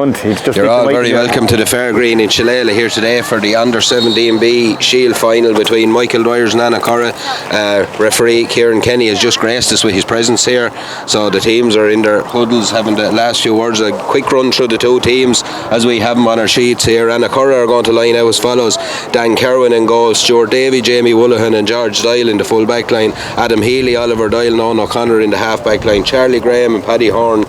hunt. He's just You're all very welcome to the Fairgreen in Shillelagh here today for the Under 17B Shield final between M.Dwyers Annacurra. Referee Kieran Kenny has just graced us with his presence here, so the teams are in their huddles having the last few words. A quick run through the two teams as we have them on our sheets here. Anacurra are going to line out as follows: Dan Kerwin in goal, Stuart Davey, Jamie Woolahan and George Doyle in the full back line, Adam Healy, Oliver Doyle, Nolan O'Connor in the half back line, Charlie Graham and Paddy Horn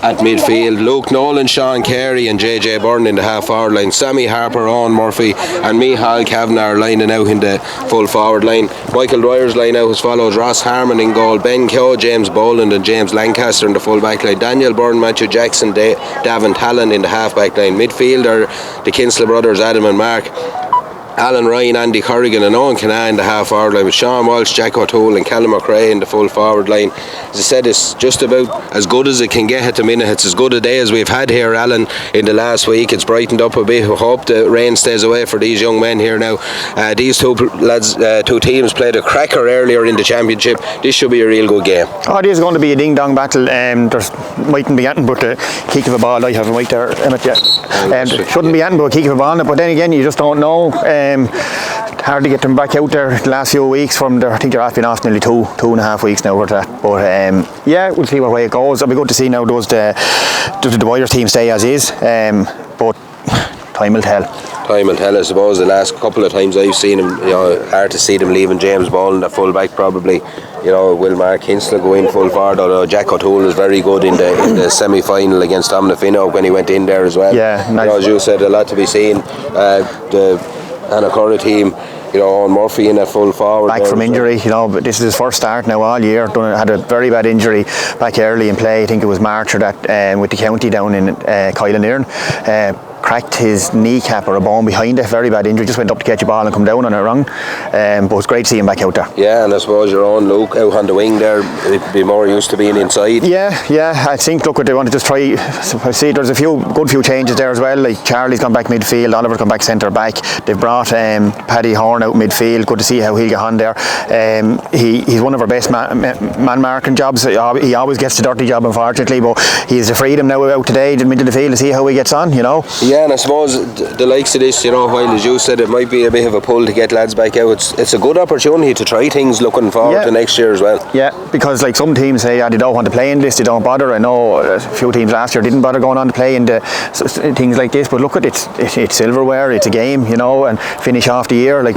at midfield, Luke Nolan, Sean Carey and JJ Byrne in the half forward line, Sammy Harper, Owen Murphy and Michal Kavanagh are lining out in the full forward line. M.Dwyers line out as follows: Ross Harmon in goal, Ben Keogh, James Boland and James Lancaster in the full back line, Daniel Byrne, Matthew Jackson, Davin Talon in the half back line. Midfield are the Kinsella brothers Adam and Mark, Alan Ryan, Andy Corrigan and Owen Canaan in the half forward line, with Sean Walsh, Jack O'Toole and Callum McRae in the full forward line. As I said, it's just about as good as it can get at the minute. It's as good a day as we've had here, Alan, in the last week. It's brightened up a bit. We hope the rain stays away for these young men here now. These two teams played a cracker earlier in the championship. This should be a real good game. Oh, it is going to be a ding-dong battle. There's mightn't be anything but the kick of a ball. I have a mic there, Emmett, shouldn't be anything but a kick of a ball, but then again you just don't know. Hard to get them back out there the last few weeks from there. I think they're been off nearly two and a half weeks now for that. But yeah, we'll see what way it goes. It'll be good to see now does the Dwyers team stay as is. But time will tell. Time will tell, I suppose. The last couple of times I've seen him, hard to see them leaving James Boland at full back probably. Will Mark Kinsella go in full forward, although Jack O'Toole was very good in the semi-final against Dominic when he went in there as well. Yeah, nice. As you said, a lot to be seen. The Anacurra team, Owen Murphy in a full forward. Back from injury, but this is his first start now all year. Had a very bad injury back early in play. I think it was March or that with the county down in Kylenairn. Cracked his kneecap or a bone behind it, very bad injury, just went up to catch a ball and come down on it wrong. But it's great to see him back out there. Yeah, and I suppose your own Luke out on the wing there, he'd be more used to being inside. Yeah, I think look what they want to just try. I see there's a good few changes there as well, like Charlie's gone back midfield, Oliver's gone back centre back. They've brought Paddy Horn out midfield. Good to see how he'll get on there. He's one of our best man marking jobs. He always gets the dirty job, unfortunately, but he's the freedom now out today in the middle of the field to see how he gets on, Yeah, and I suppose the likes of this, while as you said, it might be a bit of a pull to get lads back out. It's a good opportunity to try things looking forward to next year as well. Yeah, because like some teams say, they don't want to play in this, they don't bother. I know a few teams last year didn't bother going on to play in things like this, but look at it, it's silverware, it's a game, and finish off the year. Like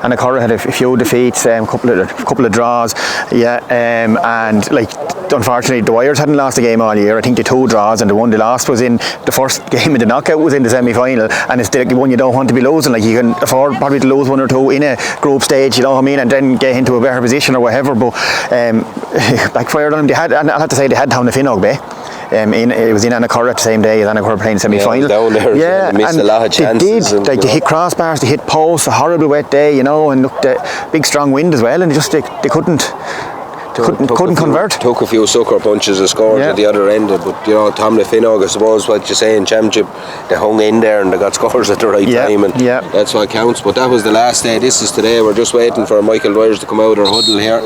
Anacurra had a few defeats, couple of draws, and like unfortunately Dwyers hadn't lost a game all year. I think the 2 draws and the one they lost was in the first game in the knockout, was in the semi-final, and it's the one you don't want to be losing. Like you can afford probably to lose 1 or 2 in a group stage, and then get into a better position or whatever, but backfired on them. And I'll have to say they had down the Finnog Bay. It was in Anacurra the same day as Anacurra playing semi-final. Down there, they missed a lot of chances. They hit crossbars, they hit posts, a horrible wet day, and looked at big strong wind as well, and they couldn't convert. Took a few sucker punches and scored at the other end, but Tom Finnog, I suppose what you say in championship, they hung in there and they got scores at the right time, and that's what counts. But that was the last day. This is today. We're just waiting for M.Dwyers to come out of their huddle here.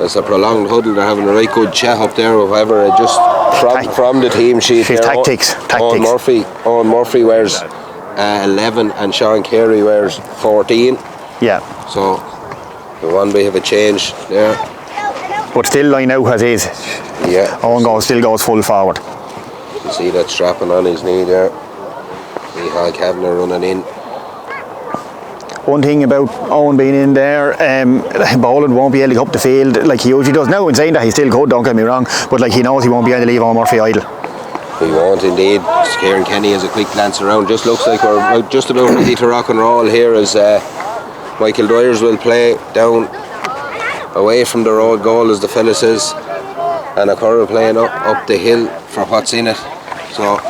It's a prolonged huddle. They're having a right good chat up there, or whatever. Just from the team sheet there. Tactics. Owen Murphy wears 11 and Sean Carey wears 14. Yeah. So the one bit of a change there. But still line out as is. Yeah. Owen still goes full forward. You see that strapping on his knee there. Michal Kavanagh running in. One thing about Owen being in there, Boland won't be able to go up the field like he usually does. Now, in saying that, he still could, don't get me wrong, but like he knows he won't be able to leave Owen Murphy idle. He won't indeed. Kieran Kenny has a quick glance around. Just looks like we're just about ready to rock and roll here as M.Dwyers will play down away from the road goal, as the fella says. Anacurra playing up the hill for what's in it. So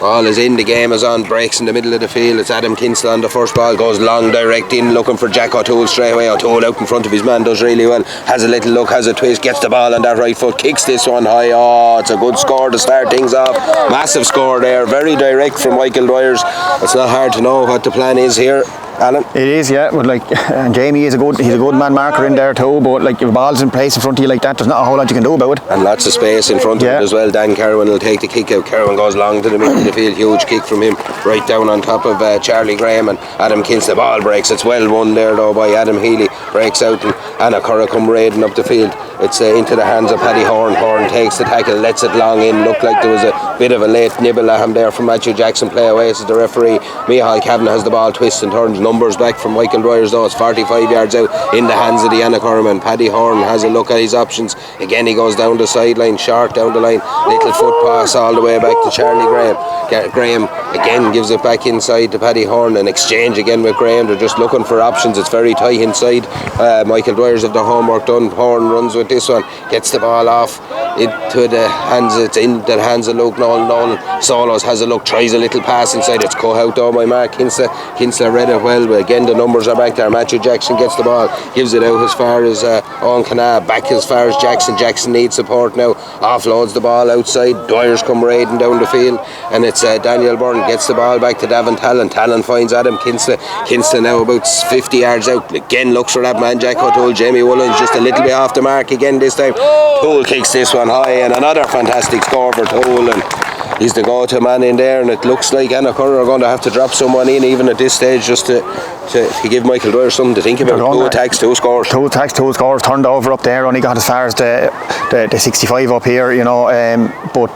ball is in, the game is on, breaks in the middle of the field. It's Adam Kinsella on the first ball, goes long direct in, looking for Jack O'Toole straight away. O'Toole out in front of his man, does really well, has a little look, has a twist, gets the ball on that right foot, kicks this one high. It's a good score to start things off. Massive score there, very direct from M.Dwyers. It's not hard to know what the plan is here. Alan? It is, yeah. But like Jamie is he's a good man marker in there too. But like if the ball's in place in front of you like that, there's not a whole lot you can do about it. And lots of space in front of it as well. Dan Kerwin will take the kick out. Kerwin goes long to the middle of the field. Huge kick from him, right down on top of Charlie Graham, and Adam Kinst. The ball breaks. It's well won there though by Adam Healy. Breaks out and Anacurra come raiding up the field. It's into the hands of Paddy Horn. Horn takes the tackle, lets it long in. Looked like there was a bit of a late nibble at him there from Matthew Jackson. Play away, says the referee. Micheál Kavanagh has the ball, twists and turns. Numbers back from Michael Dwyers though. It's 45 yards out in the hands of the Anacurra man. Paddy Horn has a look at his options. Again he goes down the sideline, short down the line. Little foot pass all the way back to Charlie Graham. Graham again gives it back inside to Paddy Horn. An exchange again with Graham. They're just looking for options. It's very tight inside. Michael Dwyers have the homework done. Horn runs with this one, gets the ball off into the hands. It's in the hands of Luke Nolan. Solos has a look, tries a little pass inside. It's cut out though by Mark Kinsler. Kinsler read it well, but again the numbers are back there. Matthew Jackson gets the ball, gives it out as far as Owen Canal, back as far as Jackson. Jackson needs support now, offloads the ball outside. Dwyers come raiding down the field, and it's Daniel Byrne gets the ball back to Davin Talon. Talon finds Adam Kinsler. Kinsler now about 50 yards out, again looks for that man Jack O'Toole. Jamie Woolen's just a little bit off the mark again this time. Toole kicks this one high, and another fantastic score for Toole, and he's the go-to man in there. And it looks like Anacurra are going to have to drop someone in even at this stage just to give Michael Dwyers something to think about. 2 attacks, 2 scores. 2 attacks, 2 scores. Turned over up there, only got as far as the 65 up here, you know. But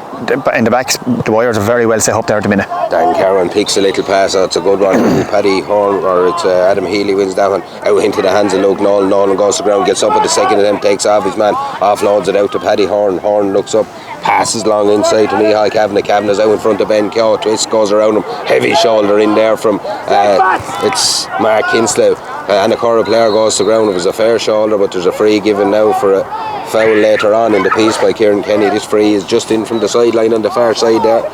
in the backs, the Wires are very well set up there at the minute. Dan Kerwin picks a little pass. It's a good one. Paddy Horn, or it's Adam Healy wins that one out into the hands of Luke Nolan. Nolan goes to the ground, gets up at the second attempt, takes off his man, offloads it out to Paddy Horn. Horn looks up, passes long inside to Micheál Kavanagh. Kavanagh's out in front of Ben Keogh. Twist goes around him, heavy shoulder in there from it's Mark Kinslow. Anacurra player goes to the ground. It was a fair shoulder, but there's a free given now for a foul later on in the piece by Kieran Kenny. This free is just in from the sideline on the far side there.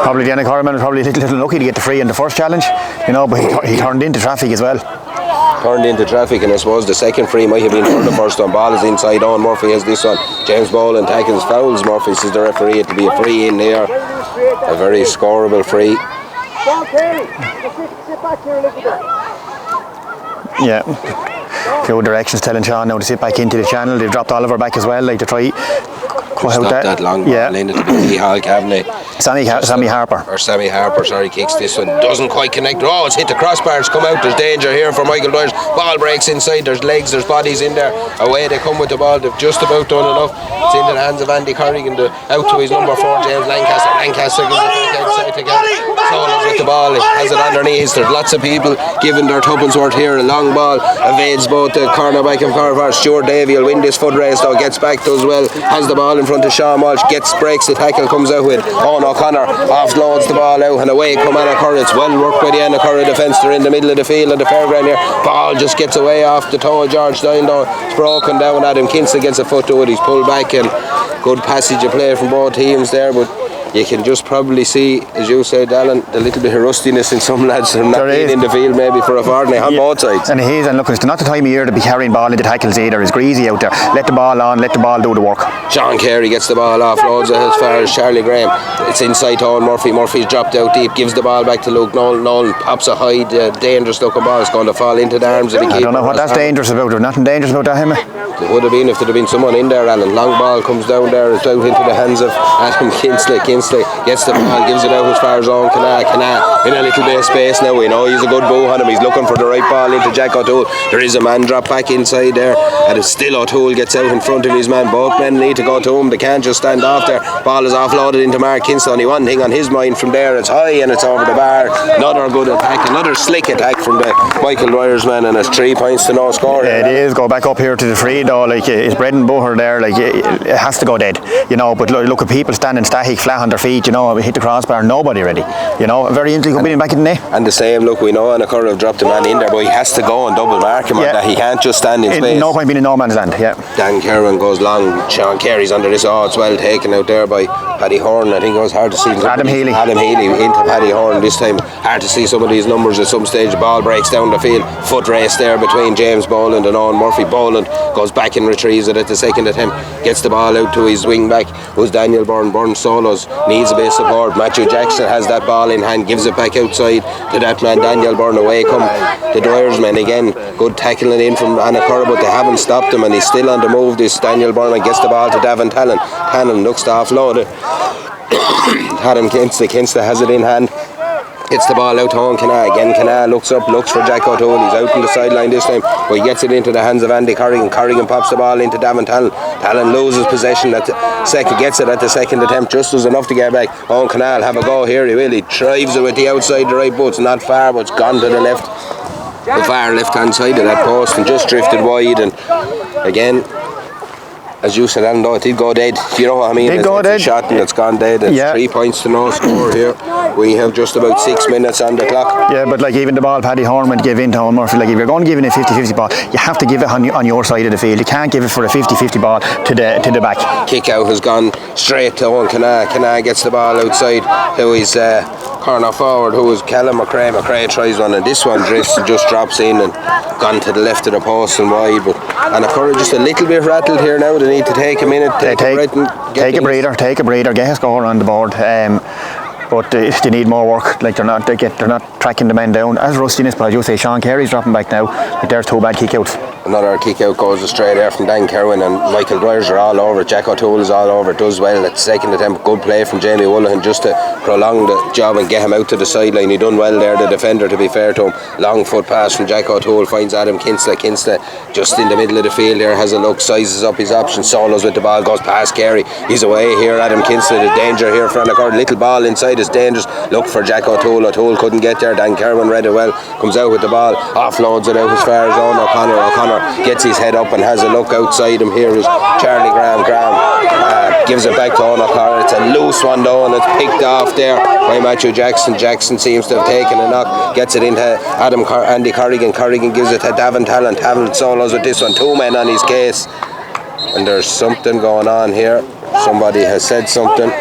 Probably the Anacurra man was probably a little lucky to get the free in the first challenge, you know, but he turned into traffic as well. Turned into traffic, and I suppose the second free might have been for the first one. Ball is inside on. Murphy has this one. James Boland tackles, fouls Murphy, says the referee. It to be a free in here. A very scoreable free. Yeah. A few directions telling Sean now to sit back into the channel. They've dropped Oliver back as well, like to try cut out that long ball into Micheál Kavanagh. Sammy Harper, sorry, kicks this one. Doesn't quite connect. Oh, it's hit the crossbars, come out. There's danger here for Michael Dwyers. Ball breaks inside. There's legs, there's bodies in there. Away they come with the ball. They've just about done enough. It's into the hands of Andy Corrigan. Out to his number 4, James Lancaster. Lancaster gives it back outside again. Solos with the ball. It has it underneath. There's lots of people giving their tuppence worth here. A long ball evades both the cornerback and forward. Stuart Davey will win this foot race though. Gets back to as well. Has the ball in front of Sean Walsh. Breaks the tackle. Comes out with Owen O'Connor. Offloads the ball out and away come Anacurra. It's well worked by the Anacurra defence. They're in the middle of the field at the fairground here. Ball just gets away off the toe of George Doyle though. It's broken down. Adam Kinsler gets a foot to it. He's pulled back, and good passage of play from both teams there, but you can just probably see, as you said, Alan, the little bit of rustiness in some lads from not being in the field maybe for a fortnight on both sides. And it is, and look, it's not the time of year to be carrying ball into tackles either. It's greasy out there. Let the ball on, let the ball do the work. Sean Carey gets the ball off, loads it as far as Charlie Graham. It's inside to Owen Murphy. Murphy's dropped out deep, gives the ball back to Luke Nolan. Nolan pops a high, dangerous looking ball. It's going to fall into the arms of the keeper. I don't know what that's dangerous about. There's nothing dangerous about that, him. It would have been if there had been someone in there, Alan. Long ball comes down there, it's out into the hands of Adam Kinsley. Kinsley gets the ball, gives it out as far as Owen Canal in a little bit of space now. We know he's a good bow on him. He's looking for the right ball into Jack O'Toole. There is a man drop back inside there, and it's still O'Toole gets out in front of his man. Both men need to go to him. They can't just stand off there. Ball is offloaded into Mark Kinsley. Only one thing on his mind from there. It's high and it's over the bar. Another good attack, another slick attack from the Michael Dwyers man, and it's 3 points to no score. Yeah, it is. Go back up here to the free though. Like it's bread and butter there. Like it has to go dead, you know. But look at people standing static, flat on their feet. You know, we hit the crossbar, nobody ready. You know, very easily could be in back in the net. And the same. Look, we know Anacurra have dropped a man in there, but he has to go and double mark him on that. He can't just stand in space. No point being in no man's land. Yeah. Dan Kerwin goes long. Sean Carey's under this. Oh, it's well taken out there by Paddy Horn. I think it was hard to see. Adam Healy into Paddy Horn this time. Hard to see some of these numbers at some stage. The ball breaks down the field. Foot race there between James Boland and Owen Murphy. Boland goes back and retrieves it at the second attempt. Gets the ball out to his wing back, who's Daniel Byrne. Byrne solos needs a bit of support. Matthew Jackson has that ball in hand, gives it back outside to that man Daniel Byrne. Away come the Dwyers men again. Good tackling in from Anacurra, but they haven't stopped him, and he's still on the move. This Daniel Byrne gets the ball to Davin Talon. Talon looks to offload it. Adam Kinsta has it in hand. Gets the ball out to Owen Canal. Again Canal looks up, looks for Jack O'Toole. He's out on the sideline this time, but he gets it into the hands of Andy Corrigan. Corrigan pops the ball into Davin Talon. Talon loses possession at the second, gets it at the second attempt, just as enough to get back. Owen Canal have a go here. He really drives it with the outside the right boot. It's not far, but it's gone to the left, the far left hand side of that post, and just drifted wide. And again, as you said, Alan, though, it did go dead. You know what I mean? It's a shot and it's gone dead. It's 3 points to no score here. We have just about 6 minutes on the clock. Yeah, but like even the ball Paddy Horman gave in to Owen Murphy, like if you're going to give in a 50-50 ball, you have to give it on your side of the field. You can't give it for a 50-50 ball to the back. Kick out has gone straight to Owen Canal. Canal gets the ball outside to his corner forward, who is Callum McRae. McRae tries one, and this one drifts and just drops in and gone to the left of the post and wide. But Anacurra just a little bit rattled here now. They need to take a minute, take a breather, get a score on the board. But they need more work. Like they're not tracking the men down as rustiness. But as you say, Sean Carey's dropping back now. Like there's 2 bad kick-outs. Another kick-out goes astray there from Dan Kerwin, and Michael Dwyers are all over. Jack O'Toole is all over. Does well at the second attempt. Good play from Jamie Woollahan just to prolong the job and get him out to the sideline. He done well there, the defender, to be fair to him. Long foot pass from Jack O'Toole, finds Adam Kinsta. Kinsta just in the middle of the field here, has a look, sizes up his options, solos with the ball, goes past Carey. He's away here. Adam Kinsta, the danger here for Anacurra. Little ball inside is dangerous. Look for Jack O'Toole. O'Toole couldn't get there. Dan Kerwin read it well. Comes out with the ball, offloads it out as far as Owen O'Connor. O'Connor gets his head up and has a look outside him. Here is Charlie Graham. Gives it back to Owen O'Connor. It's a loose one though, and it's picked off there by Matthew Jackson. Jackson seems to have taken a knock. Gets it into Andy Corrigan. Corrigan gives it to Davin Talon. Talon solos with this one. 2 men on his case. And there's something going on here. Somebody has said something.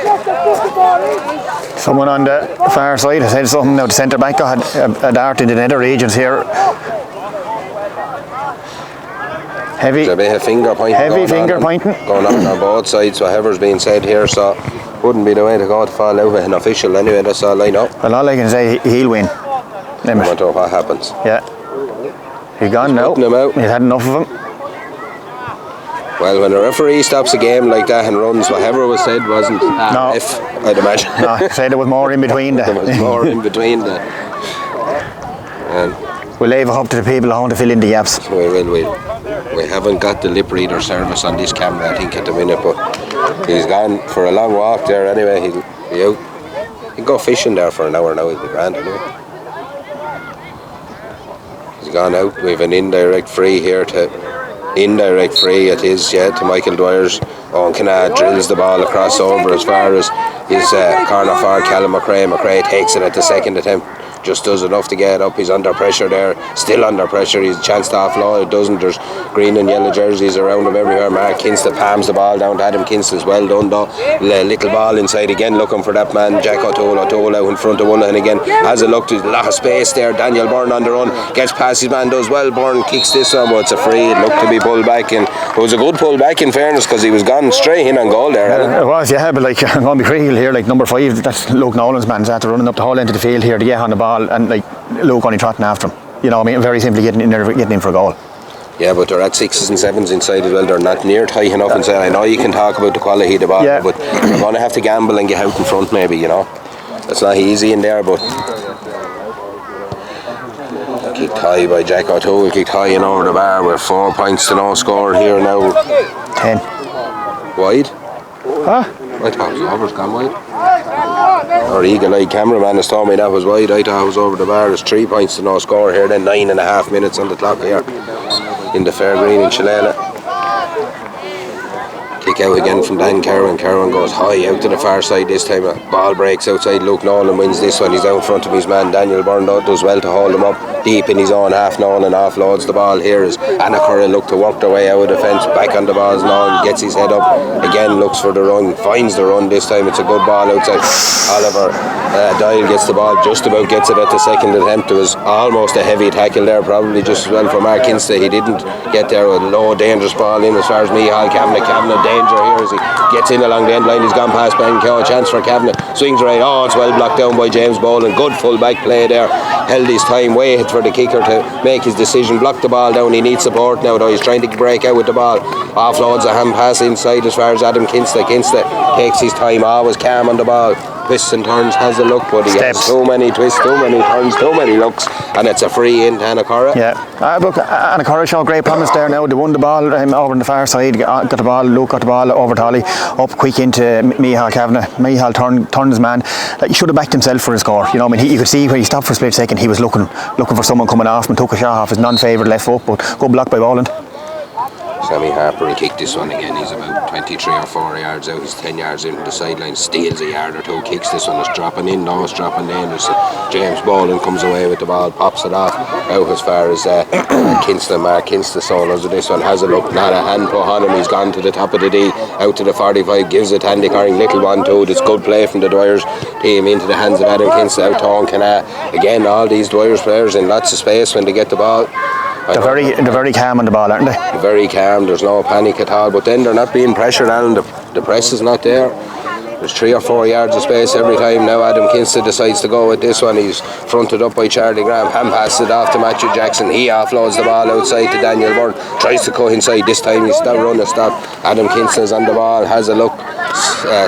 Someone on the far side has said something. Now the centre back had a dart into the nether regions here. Heavy finger pointing going on both sides. Whatever's being said here, so wouldn't be the way to go to fall out with an official anyway. That's all I know. Well, all I can say, he'll win. No matter what happens. Yeah. He's gone now. He's had enough of him. Well, when a referee stops a game like that and runs, whatever was said wasn't if, I'd imagine. No, said there was more in between. There was more in between. We'll leave it up to the people who want to fill in the gaps. We haven't got the lip reader service on this camera, I think, at the minute, but he's gone for a long walk there anyway. He'll be out. He can go fishing there for an hour now, he'll be grand anyway. He's gone out. We have an indirect free here indirect free it is, to Michael Dwyers. Owen Canal drills the ball across over as far as his corner forward, Callum McRae. McRae takes it at the second attempt. Just does enough to get up. He's under pressure there, still under pressure. He's a chance to offload. It doesn't. There's green and yellow jerseys around him everywhere. Mark Kinsta palms the ball down to Adam Kinsta's. Well done though. Little ball inside again, looking for that man Jack O'Toole. O'Toole out in front of Woollahan again. Has a look, to a lot of space there. Daniel Byrne on the run, gets past his man, does well. Byrne kicks this one, but it's a free. It looked to be pulled back, and it was a good pull back in fairness, because he was gone straight in on goal there. It was, but like I'm going to be critical here. Like number 5, that's Luke Nolan's man, after running up the whole end of the field here to get on the ball, and like Luke only trotting after him. You know what I mean? Very simply getting in for a goal. Yeah, but they're at 6s and 7s inside as well. They're not near tight enough inside. I know you can talk about the quality of the ball, but you're going to have to gamble and get out in front maybe, you know. It's not easy in there, but kicked high by Jack O'Toole, kicked high and over the bar with 4 points to no score here now. 10. Wide? Huh? I thought it was over, it's gone wide. Our eagle-eyed cameraman has told me that was wide. I thought it was over the bar. There's 3 points to no score here, then 9.5 minutes on the clock here in the Fair Green in Shillelagh. Kick out again from Dan Kerwin. Kerwin goes high out to the far side this time. Ball breaks outside. Luke Nolan wins this one. He's out in front of his man Daniel Byrne. Does well to hold him up deep in his own half. Nolan offloads the ball here as Anacurra look to work their way out of the fence. Back on the ball as Nolan gets his head up again, looks for the run, finds the run this time. It's a good ball outside. Oliver Doyle gets the ball, just about gets it at the second attempt. It was almost a heavy tackle there, probably just as well for Mark Kinsta. He didn't get there. A low dangerous ball in as far as Micheál Kavanagh. Kavanagh danger here as he gets in along the end line. He's gone past Ben Keogh, chance for Kavanagh, swings right, it's well blocked down by James Boland. Good full back play there, held his time, waited for the kicker to make his decision, blocked the ball down. He needs support now though, he's trying to break out with the ball, offloads a hand pass inside as far as Adam Kinsley takes his time, always calm on the ball, twists and turns, has a look, but he has too many twists, too many turns, too many looks, and it's a free in to Anacurra. Look, Anacurra showed great promise there now. They won the ball over on the far side, got the ball, Luke got the ball over to Ollie, up quick into Micheál Kavanagh. Micheál turned his man. He should have backed himself for a score. You know, I mean, you could see when he stopped for a split second, he was looking for someone coming off him, took a shot off his non-favoured left foot, but good block by Boland. Sammy Harper, he kicked this one again. He's about 23 or 4 yards out. He's 10 yards into the sideline, steals a yard or two, kicks this one. It's dropping in, it's dropping in. James Boland comes away with the ball, pops it off out as far as Mark Kinsley solos. This one has a look, not a hand put on him. He's gone to the top of the D, out to the 45, gives it Andy Carring, little 1-2. It's good play from the Dwyers team into the hands of Adam Kinsley, out to Anacurra. Again, all these Dwyers players in lots of space when they get the ball. They're very calm on the ball, aren't they? Very calm, there's no panic at all, but then they're not being pressured, Alan. The press is not there. There's 3 or 4 yards of space every time. Now Adam Kinsley decides to go with this one. He's fronted up by Charlie Graham, hand passes it off to Matthew Jackson. He offloads the ball outside to Daniel Byrne, tries to cut inside. This time he's stop. Adam Kinsley's on the ball, has a look,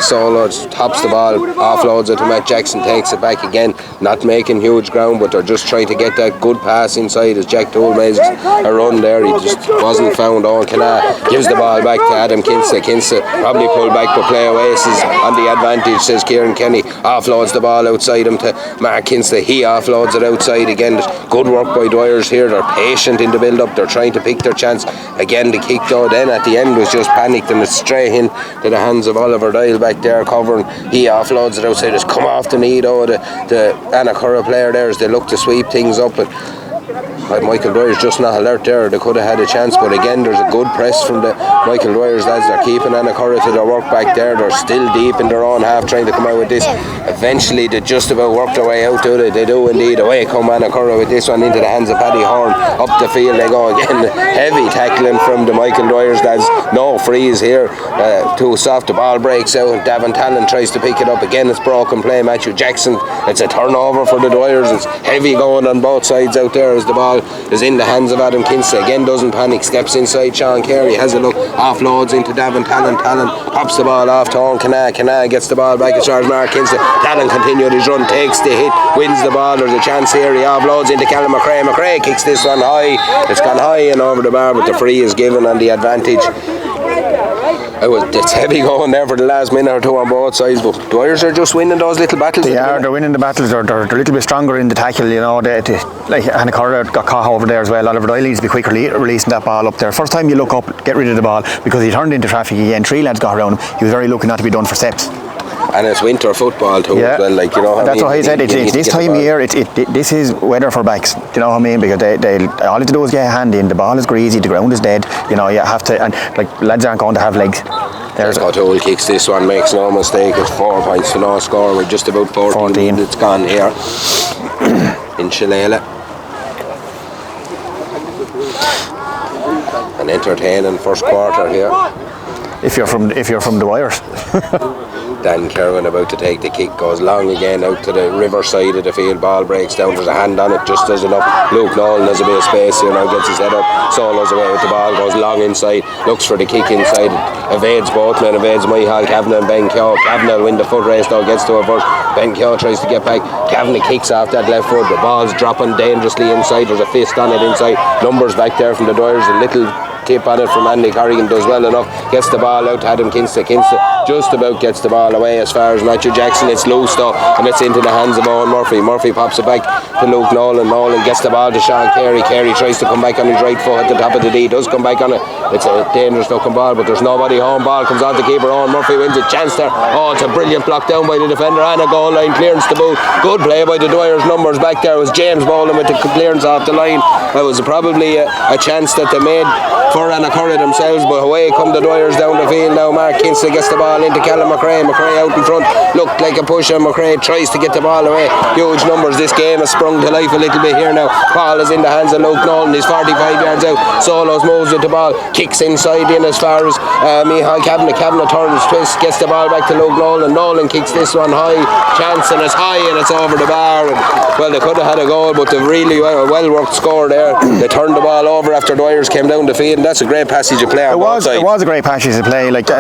solos, tops the ball, offloads it to Matt Jackson, takes it back again, not making huge ground, but they're just trying to get that good pass inside as Jack Toole makes a run there. He just wasn't found. Owen Canna gives the ball back to Adam Kinsley. Kinsley probably pulled back but play Oasis on the advantage, says Kieran Kenny. Offloads the ball outside him to Mark Kinsley. He offloads it outside again. Good work by Dwyers here. They're patient in the build up, they're trying to pick their chance. Again the kick though then at the end was just panicked, and it's straight in to the hands of Oliver Dial back there covering. He offloads it outside. It's come off the knee though, the Anacurra player there, as they look to sweep things up. And Michael Dwyers just not alert there. They could have had a chance, but again there's a good press from the Michael Dwyers lads. They're keeping Anacurra to their work back there. They're still deep in their own half trying to come out with this. Eventually they just about work their way out to it. They do indeed. Away come Anacurra with this one into the hands of Paddy Horn. Up the field they go again. Heavy tackling from the Michael Dwyers lads. No freeze here. Too soft. The ball breaks out. Davin Talon tries to pick it up again. It's broken play. Matthew Jackson. It's a turnover for the Dwyers. It's heavy going on both sides out there as the ball is in the hands of Adam Kinsley. Again doesn't panic, steps inside Sean Carey, has a look, offloads into Davin Talon. Talon pops the ball off to Owen Canna. Canna gets the ball back as far as Mark Kinsley. Talon continued his run, takes the hit, wins the ball. There's a chance here. He offloads into Callum McRae. McRae kicks this one high. It's gone high and over the bar, but the free is given on the advantage. It's heavy going there for the last minute or two on both sides, but Dwyers are just winning those little battles. They're winning the battles. They're a little bit stronger in the tackle, you know. Like Anacurra got caught over there as well. Oliver Doyle needs to be quick releasing that ball up there. First time you look up, get rid of the ball, because he turned into traffic again. 3 lads got around him. He was very lucky not to be done for steps. And it's winter football too, as well. Like, you know, that's what I said. It's this time of year. This is weather for backs. Do you know what I mean? Because they all you have to do is get a hand in. The ball is greasy. The ground is dead. You know, you have to. And like lads aren't going to have legs. There's O'Toole kicks this one, makes no mistake. It's 4 points to no score. We're just about 14 minutes gone here in Shillelagh. An entertaining first quarter here. If you're from the Wires. Dan Kerwin about to take the kick, goes long again out to the river side of the field. Ball breaks down, there's a hand on it, just does enough. Luke Nolan has a bit of space here now, gets his head up, solos away with the ball, goes long inside, looks for the kick inside, evades both men, evades Micheál Kavanagh and Ben Keogh. Kavanagh will win the foot race now, gets to a first. Ben Keogh tries to get back. Kavanagh kicks off that left foot, the ball's dropping dangerously inside, there's a fist on it inside. Numbers back there from the Dwyers, a little tip on it from Andy Corrigan, does well enough, gets the ball out to Adam Kinsley. Kinsley just about gets the ball away as far as Matthew Jackson. It's loose though, and it's into the hands of Owen Murphy. Murphy pops it back to Luke Nolan. Nolan gets the ball to Sean Carey. Carey tries to come back on his right foot at the top of the D, does come back on it. It's a dangerous looking ball, but there's nobody home. Ball comes on the keeper. Owen Murphy wins a chance there. Oh, it's a brilliant block down by the defender and a goal line clearance to boot. Good play by the Dwyers. Numbers back there. It was James Boland with the clearance off the line. It was probably a chance that they made for Anacurra themselves, but away come the Dwyers down the field now. Mark Kinsley gets the ball into Callum McRae. McRae out in front, looked like a push, and McRae tries to get the ball away. Huge numbers. This game has sprung to life a little bit here now. Ball is in the hands of Luke Nolan. He's 45 yards out. Solos moves with the ball, kicks inside in as far as Micheál Kavanagh. Kavanagh turns, twists, gets the ball back to Luke Nolan. Nolan kicks this one high, chance, and it's high and it's over the bar. And, well, they could have had a goal, but they've really well worked score there. They turned the ball over after Dwyers came down the field, and that's a great passage of play. It was a great passage of play. Like the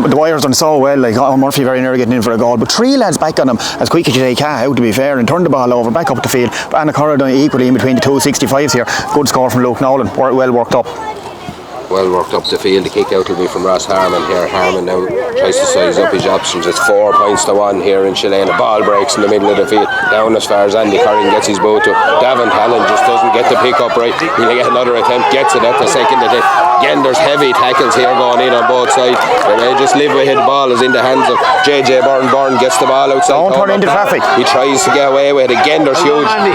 Dwyers done so well. Like Murphy very near getting in for a goal, but three lads back on him as quick as they can out, to be fair, and turned the ball over back up the field. Anacurra done equally in between the 265s here. Good score from Luke Nolan. Well worked up. Well worked up the field. The kick out will be from Ross Harmon here. Harmon now tries to size up his options. It's 4 points to 1 here in Chile. The ball breaks in the middle of the field down as far as Andy Corrigan gets his boot to. Davin Talon just doesn't get the pick up right. He'll get another attempt, gets it at the second attempt. Again, there's heavy tackles here going in on both sides. They just live with it. The ball is in the hands of JJ Byrne. Byrne gets the ball outside. Don't turn into traffic. He tries to get away with it. Again, there's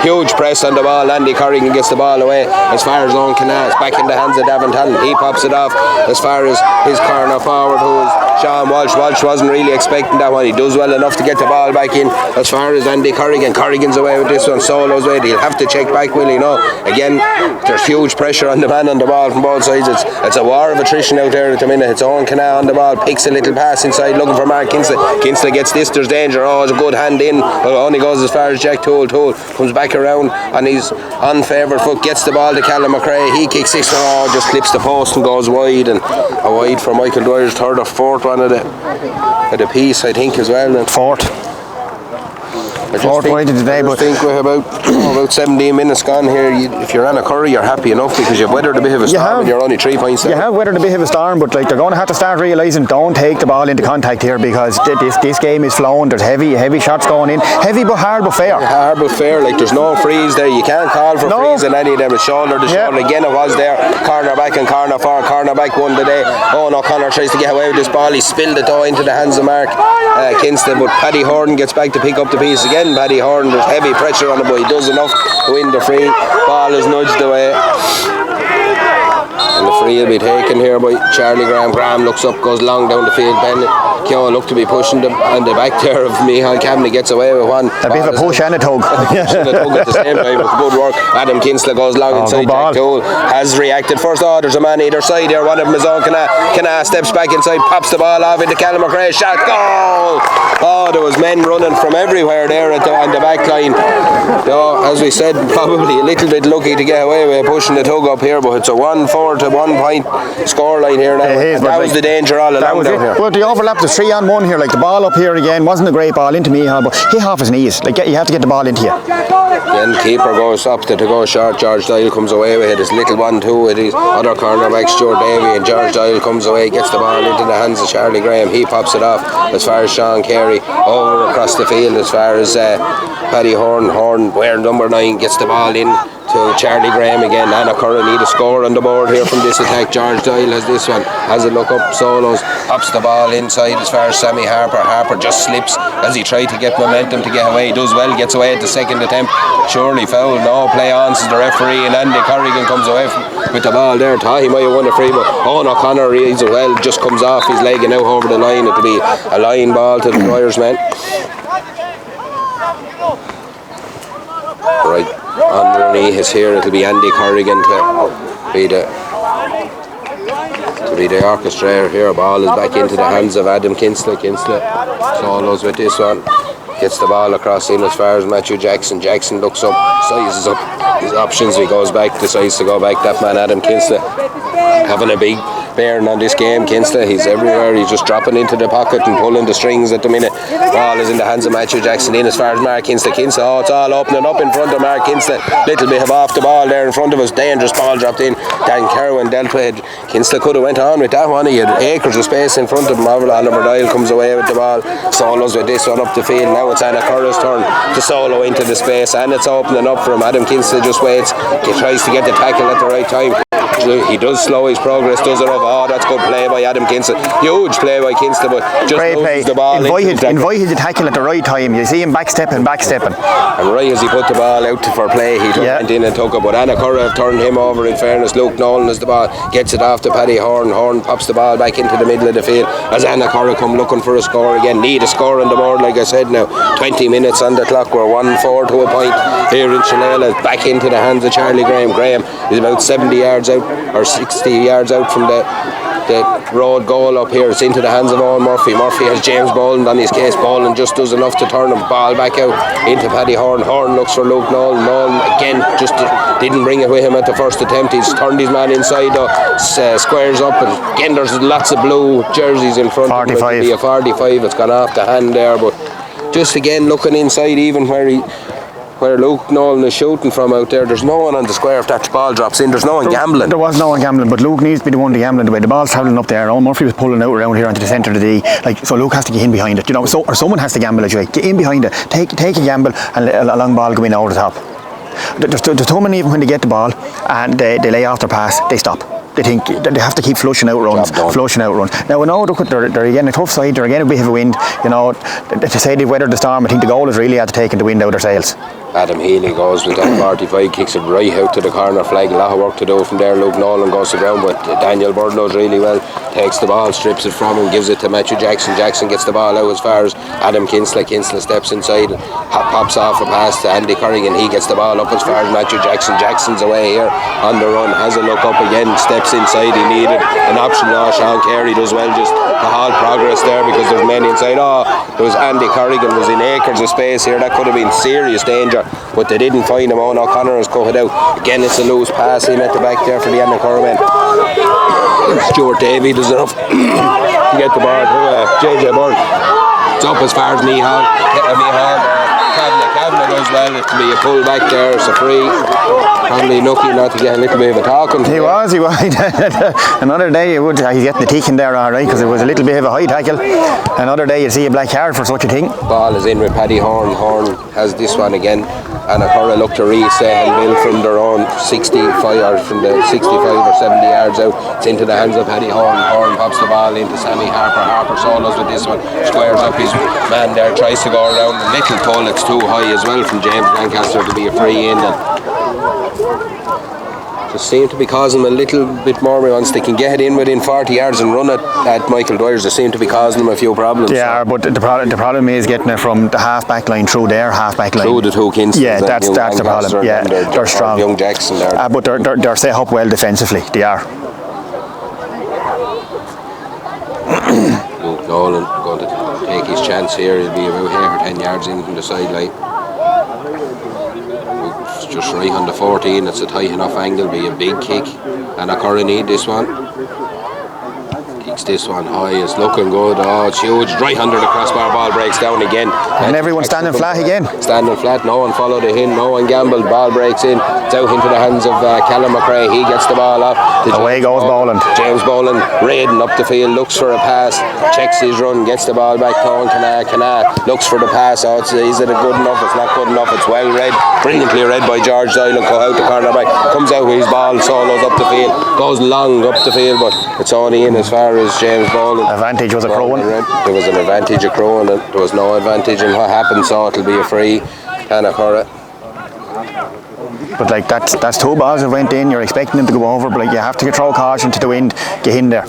huge press on the ball. Andy Corrigan gets the ball away as far as Owen Canal. It's back in the hands of Davin Talon. He pops it off as far as his corner forward, who is Sean Walsh. Walsh wasn't really expecting that one. He does well enough to get the ball back in. As far as Andy Corrigan, Corrigan's away with this one. Solo's away. He'll have to check back, will he? No. Again, there's huge pressure on the man on the ball from both sides. It's a war of attrition out there at the minute. It's Owen Canal on the ball, picks a little pass inside, looking for Mark Kinsley. Kinsley gets this. There's danger. Oh, it's a good hand in. Only goes as far as Jack Toole. Toole comes back around on his unfavoured foot, gets the ball to Callum McRae. He kicks this one. Oh, just clips the post and goes wide. And a wide for Michael Dwyer's third or fourth one of the piece, I think, as well. And fourth wide today, but I think we're about 17 minutes gone here. If you're Anacurra, you're happy enough because you've weathered a bit of a storm and you're only 3 points down. You have weathered a bit of a storm, but like they're going to have to start realising, don't take the ball into contact here, because this game is flowing. There's heavy shots going in, heavy but hard but fair. Hard but fair. Like there's no freeze there. You can't call for freeze in any of them. It's shoulder to shoulder. Again, it was there. Corner back and corner forward. Corner back won today. Owen O'Connor tries to get away with this ball. He spilled it though into the hands of Mark Kinsley, but Paddy Horn gets back to pick up the piece again. Paddy Horn, there's heavy pressure on him, but he does enough to win the free. Ball is nudged away, and the free will be taken here by Charlie Graham. Graham looks up, goes long down the field. Ben Keogh look to be pushing them on the back there of Micheál Kavanagh. Gets away with one. A bit of a push and a tug. And a tug at the same time. Good work. Adam Kinsley goes long inside. Jack Toole has reacted first. Oh, there's a man either side here. One of them is on Canna steps back inside, pops the ball off into Callum McRae. Shot, goal! Oh, there was men running from everywhere there on the back line. Oh, as we said, probably a little bit lucky to get away with pushing the tug up here, but it's a 1-4 to 1 point score line here now. That was the danger all along down here. Well, the overlap was 3-on-1 here. Like the ball up here again wasn't a great ball into Micheál, but hit off his knees. Like you have to get the ball into you. Then keeper goes up to go short. George Doyle comes away with it. His little 1-2 with his other cornerback Stuart Davey, and George Doyle comes away, gets the ball into the hands of Charlie Graham. He pops it off as far as Sean Carey, over across the field as far as Paddy Horn, wearing number 9, gets the ball in to Charlie Graham again. Anacurra need a score on the board here from this attack. George Doyle has this one, has a look up, Solos pops the ball inside as far as Sammy Harper. Harper just slips as he tried to get momentum to get away. He does well, gets away at the second attempt. Surely foul, no play on, says the referee, and Andy Corrigan comes away with the ball there. Thought he might have won a free, but Owen O'Connor reads it well, just comes off his leg and out over the line. It'll be a line ball to the Dwyers men. Right, underneath is here. It'll be Andy Corrigan to be the orchestrator here. Ball is back into the hands of Adam Kinsley. Solos with this one. Gets the ball across in as far as Matthew Jackson. Jackson looks up, sizes up his options. He goes back, decides to go back. That man Adam Kinsley having a big bearing on this game. Kinsley, he's everywhere. He's just dropping into the pocket and pulling the strings at the minute. Ball is in the hands of Matthew Jackson in as far as Mark Kinsley. Oh, it's all opening up in front of Mark Kinsley. Little bit of off the ball there in front of us. Dangerous ball dropped in. Dan Kerwin dealt with it. Kinsley could have went on with that one. He had acres of space in front of him. Oliver Doyle comes away with the ball. Solos with this one up the field. Now it's Anacurra's turn to solo into the space, and it's opening up for him. Adam Kinsley just waits. He tries to get the tackle at the right time. he does slow his progress, does enough. Oh, that's good play by Adam Kinsella. Huge play by Kinsella, but just great play. The ball invited the tackle at the right time. You see him backstepping. And right as he put the ball out for play, he went in and took it. But Anacurra have turned him over, in fairness. Luke Nolan as the ball gets it off to Paddy Horn. Horn pops the ball back into the middle of the field as Anacurra come looking for a score again. Need a score on the board, like I said now. 20 minutes on the clock. We're 1-4 to a point here in Shillelagh. Back into the hands of Charlie Graham. Graham is about 70 yards out or 60 yards out from the road goal up here. It's into the hands of Owen Murphy. Murphy has James Boland on his case. Boland just does enough to turn him. Ball back out into Paddy Horn. Horn looks for Luke Nolan. Nolan again just didn't bring it with him at the first attempt. He's turned his man inside though. Squares up, and again there's lots of blue jerseys in front 45. of him. It'll be a 45. It's gone off the hand there, but just again looking inside, even where Luke Nolan is shooting from out there's no one on the square. If that ball drops in, there's no one gambling. There was no one gambling, but Luke needs to be the one to gambling. The way the ball's travelling up there, Owen Murphy was pulling out around here onto the centre of the D, so Luke has to get in behind it, or someone has to gamble as you like. Get in behind it, take a gamble, and let a long ball go in over the top. There's too many of them when they get the ball and they lay off their pass, they stop. They think they have to keep flushing out runs. Now I know they're again a tough side, they're again a bit of a wind. To say they've weathered the storm, I think the goal is really had to take the wind out of their sails. Adam Healy goes with that 45, kicks it right out to the corner flag. A lot of work to do from there. Luke Nolan goes to ground, but Daniel Bird knows really well. Takes the ball, strips it from him, gives it to Matthew Jackson. Jackson gets the ball out as far as Adam Kinsella. Kinsella steps inside, pops off a pass to Andy Corrigan. He gets the ball up as far as Matthew Jackson. Jackson's away here on the run, has a look up again, steps inside. He needed an option. Sean Carey does well just to halt progress there because there's men inside. There was Andy Corrigan was in acres of space here. That could have been serious danger, but they didn't find him. Owen O'Connor has cut it out. Again, it's a loose pass in at the back there for the Anacurra men. Stuart Davey does enough to get the ball to JJ Byrne. It's up as far as Mihal. Kavanagh does well. It'll be a pull back there. It's a free. Probably lucky not to get a little bit of a talking. He was. Another day he's getting the tick in there alright, because it was a little bit of a high tackle. Another day you'd see a black card for such a thing. Ball is in with Paddy Horn. Horn has this one again. Anacurra look to reset and build from their own 65 or from the 65 or 70 yards out. It's into the hands of Paddy Horn. Horn pops the ball into Sammy Harper. Harper solos with this one. Squares up his man there. Tries to go around a little pull. It's too high as well from James Lancaster to be a free in. Just seem to be causing them a little bit more once they can get it in within 40 yards and run it at Michael Dwyers. They seem to be causing them a few problems. Yeah, but the problem is getting it from the half back line through their half back line. Through the two Kinstons. Yeah, that's the problem. Yeah, they're strong. Young Jackson there. But they're set up well defensively. They are. Luke Nolan going to take his chance here. He'll be about here 10 yards in from the sideline. Just right on the 14, it's a tight enough angle, be a big kick. Anacurra need this one. Kicks this one high, it's looking good. It's huge, right under the crossbar, ball breaks down again. And everyone standing flat again. Standing flat, no one followed it in, no one gambled, ball breaks in. It's out into the hands of Callum McRae, he gets the ball up. Away goes Boland. James Boland raiding up the field, looks for a pass, checks his run, gets the ball back to Owen Canna, looks for the pass. Is it a good enough? It's not good enough, it's well read, brilliantly read by George Doyle. Go out the cornerback, comes out with his ball, solos up the field, goes long up the field, but it's only in as far as James Boland. Advantage was accruing. There was an advantage accruing, and there was no advantage in what happened, so it'll be a free Anacurra. But that's two balls that went in. You're expecting them to go over, but you have to throw caution to the wind. Get in there.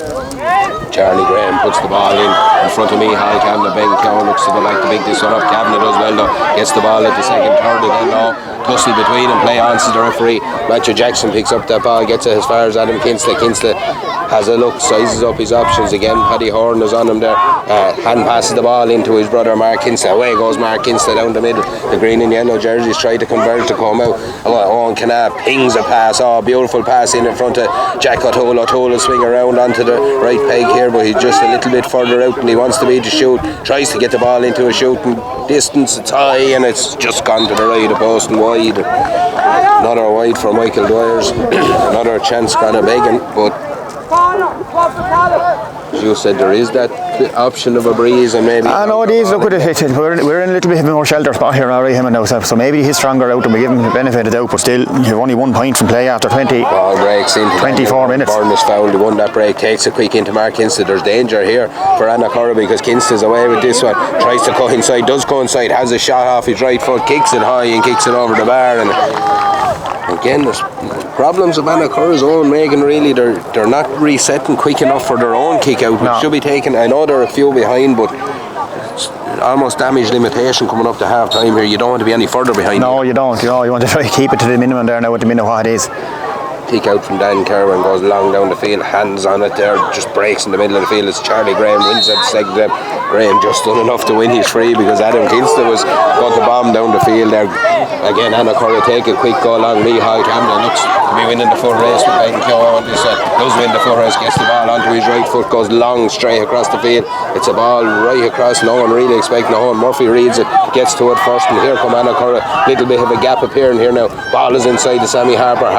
Charlie Graham puts the ball in front of me. High Kavanagh. Ben Cowan looks to go like to pick this one up. Kavanagh does well though. Gets the ball at the second, third again now. Tussle between them. Play on to the referee. Matthew Jackson picks up that ball. Gets it as far as Adam Kinsella. Kinsella has a look, sizes up his options again. Paddy Horn is on him there. Hand passes the ball into his brother Mark Kinsella. Away goes Mark Kinsella down the middle. The green and yellow jerseys try to convert to come out. Owen Canna pings a pass. Beautiful pass in front of Jack O'Toole. O'Toole will swing around onto the right peg here, but he's just a little bit further out and he wants to be to shoot. Tries to get the ball into a shooting distance. It's high and it's just gone to the right of post and wide. Another wide for Michael Dwyers. Another chance gone a begging, but as you said, there is that option of a breeze and maybe. I know it is. Look at it. We're in a little bit of a more shelter spot here now, right, him and now. So maybe he's stronger out and we give him the benefit of the doubt. But still, you've only 1 point from play after 20. Ball breaks into 24 minutes. Bournemouth foul. He won that break. Takes it quick into Mark Kinsta. There's danger here for Anacurra because Kinsta's away with this one. Tries to coincide. Does coincide. Has a shot off his right foot. Kicks it high and kicks it over the bar. And again, there's problems of Anacurra's own making. Really, they're not resetting quick enough for their own kick out, which should be taken. I know they're a few behind, but it's almost damage limitation coming up to half time here. You don't want to be any further behind. No, you don't. You want to try to keep it to the minimum there now at the minute what it is. Kick out from Dan Kerwin, goes long down the field, hands on it there, just breaks in the middle of the field. It's Charlie Graham wins that second game. Graham just done enough to win his free because Adam Kinsta was got the bomb down the field there. Again, Anacurra take a quick goal along. Lehigh Campbell looks to be winning the foot race with Ben Keogh on this one. Does win the foot race, gets the ball onto his right foot, goes long straight across the field. It's a ball right across, no one really expecting a hole. Murphy reads it, gets to it first, and here come Anacurra. Little bit of a gap appearing here now. Ball is inside the Sammy Harper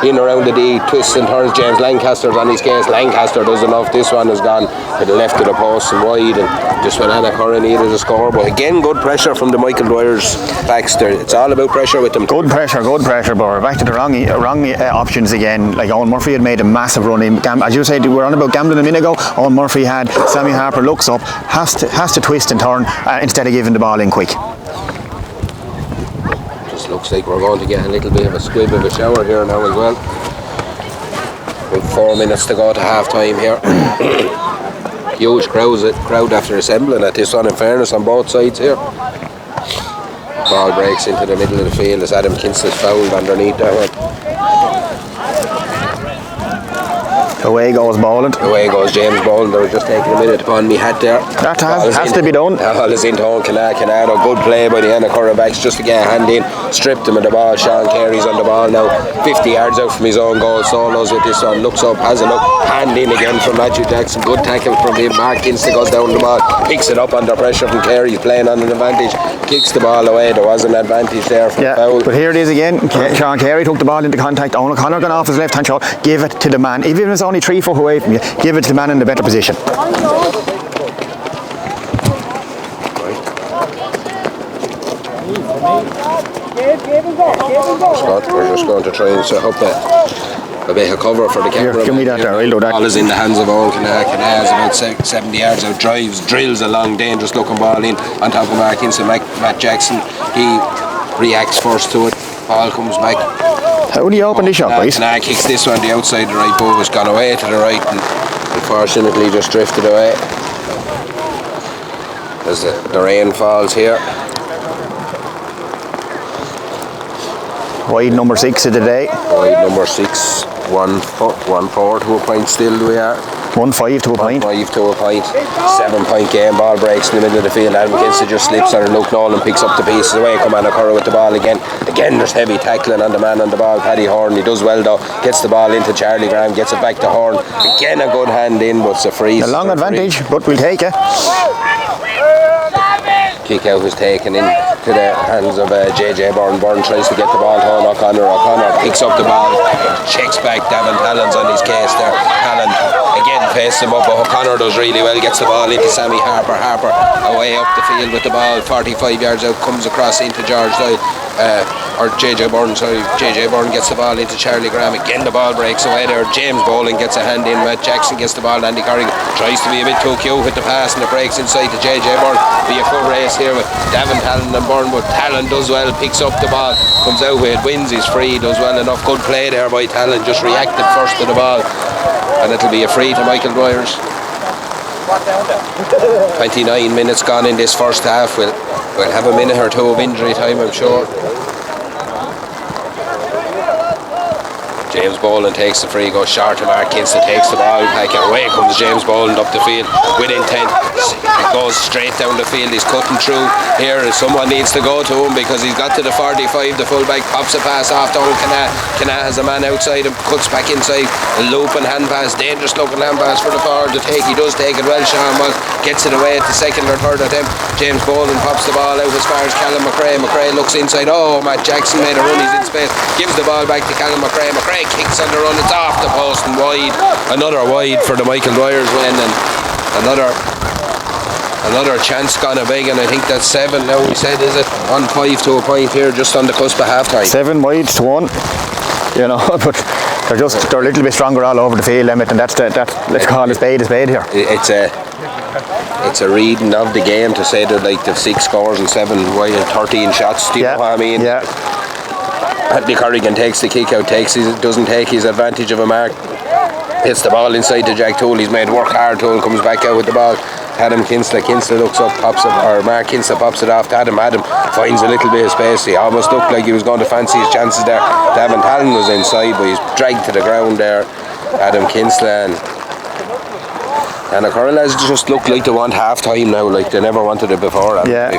in around the D, twists and turns. James Lancaster's on his case. Lancaster does enough. This one has gone to the left of the post and wide, and just when Anacurra needed a score. But again, good pressure from the Michael Dwyers backs there. It's all about pressure with them. Good pressure, but we're back to the wrong options again. Like Owen Murphy had made a massive run in. As you said, we were on about gambling a minute ago. Owen Murphy had Sammy Harper looks up, has to twist and turn instead of giving the ball in quick. Just looks like we're going to get a little bit of a squib of a shower here now as well. About 4 minutes to go to half time here. Huge crowd after assembling at this one, in fairness, on both sides here. Ball breaks into the middle of the field as Adam Kinsta's fouled underneath that one. Away goes Boland. Away goes James Boland. I was just taking a minute upon me hat there. That has to be done. All is into Owen Canado. Good play by the Anacurra backs just to get a hand in. Stripped him of the ball. Sean Carey's on the ball now. 50 yards out from his own goal. Solos with this one. Looks up, has a look. Hand in again from Matthew Jackson. Good tackle from him. Mark Kinsta goes down the ball. Picks it up under pressure from Carey. He's playing on an advantage. Kicks the ball away. There was an advantage there from foul. But here it is again. Sean Carey took the ball into contact. Owen O'Connor got off his left hand shot. Give it to the man. Even if it's only 3 foot away from you, give it to the man in the better position. We're just going to try and set up a bit of cover for the camera. Give me that there, I'll do that. Ball is in the hands of Owen Canal. Canal is about 70 yards out, drives, drills a long, dangerous looking ball in on top of Mark Kinsta. Matt Jackson, he reacts first to it. Ball comes back. How do you open this shot, boys? Canal kicks this one the outside the right boot, has gone away to the right and unfortunately just drifted away as the rain falls here. Wide number 6 of the day. Wide number 6, 1-4 to a point still we are. 1-5 to a point. 1-5 to a point. 7 point game. Ball breaks in the middle of the field. Adam Kinsta just slips on a look. Nolan picks up the pieces away. Come Anacurra with the ball again. Again, there's heavy tackling on the man on the ball. Paddy Horn. He does well though. Gets the ball into Charlie Graham. Gets it back to Horn. Again, a good hand in, but it's a freeze. A long advantage, but we'll take it. Kick out was taken into the hands of JJ Byrne. Byrne tries to get the ball to O'Connor. O'Connor picks up the ball, checks back. Davin Talon's on his case there. Talon again faces him up, but O'Connor does really well. Gets the ball into Sammy Harper. Harper away up the field with the ball. 45 yards out, comes across into George Doyle. Or JJ Byrne, sorry. JJ Byrne gets the ball into Charlie Graham. Again, the ball breaks away there. James Boland gets a hand in. Matt Jackson gets the ball. Andy Corrigan tries to be a bit too cute with the pass and it breaks inside to JJ Byrne. Be a full race here with Davin Talon and Byrne, but Talon does well, picks up the ball, comes out with it, wins his free, does well enough. Good play there by Talon, just reacted first to the ball, and it'll be a free to Michael Dwyers. 29 minutes gone in this first half. We'll have a minute or two of injury time, I'm sure. James Boland takes the free, goes short to Mark Kinsta, takes the ball back, and away comes James Boland up the field with intent. It goes straight down the field. He's cutting through here, and someone needs to go to him because he's got to the 45. The fullback pops a pass off to Canal. Canal has a man outside him, cuts back inside. A looping hand pass, dangerous looking hand pass for the forward to take. He does take it well. Sean Wells gets it away at the second or third attempt. James Boland pops the ball out as far as Callum McRae. McRae looks inside. Oh, Matt Jackson made a run. He's in space. Gives the ball back to Callum McRae. McRae kicks on the run. It's off the post and wide. Another wide for the Michael Dwyers win, and Another chance gone a big, and I think that's 7 now. We said, is it 1-5 to a point here, just on the cusp of half time? 7 wides to 1, you know, but they're a little bit stronger all over the field, Emmett, and that's let's call a spade here. It's a reading of the game to say that like they've 6 scores and 7 wide and 13 shots. Do you know what I mean? Yeah. Andy Corrigan takes the kick out, doesn't take his advantage of a mark. Hits the ball inside to Jack Toole. He's made work hard. Toole comes back out with the ball. Adam Kinsler looks up, pops it, or Mark Kinsler pops it off to Adam. Adam finds a little bit of space. He almost looked like he was going to fancy his chances there. Davin Talon was inside, but he's dragged to the ground there. Adam Kinsler and Anacurra lads just look like they want half time now, like they never wanted it before. Yeah.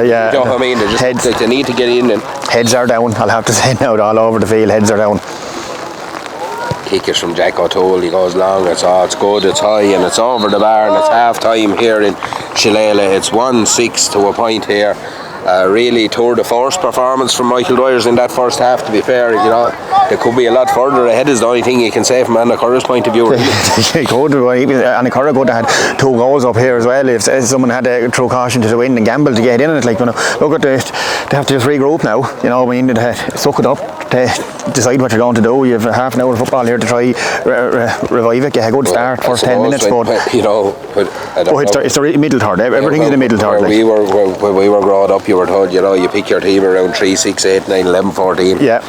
You know what I mean? They just like they need to get in. And heads are down, I'll have to say now, all over the field, heads are down. Kick is from Jack O'Toole, he goes long, it's good, it's high, and it's over the bar, and it's half time here in Shillelagh. It's 1-6 to a point here. Really tour de force performance from Michael Dwyers in that first half, to be fair. You know, they could be a lot further ahead, is the only thing you can say from Anacurra's point of view. Anacurra could have had 2 goals up here as well if someone had throw caution to the wind and gamble to get in it. Like, you know, look at this, they have to just regroup now. You know, we need to suck it up, to decide what you're going to do. You have half an hour of football here to try revive it. Get a good start, first 10 minutes, but you know, it's the middle third. Everything's in the middle third. When we were growing up, you were told, you know, you pick your team around 3, 6, 8, 9, 11, 14. Yeah.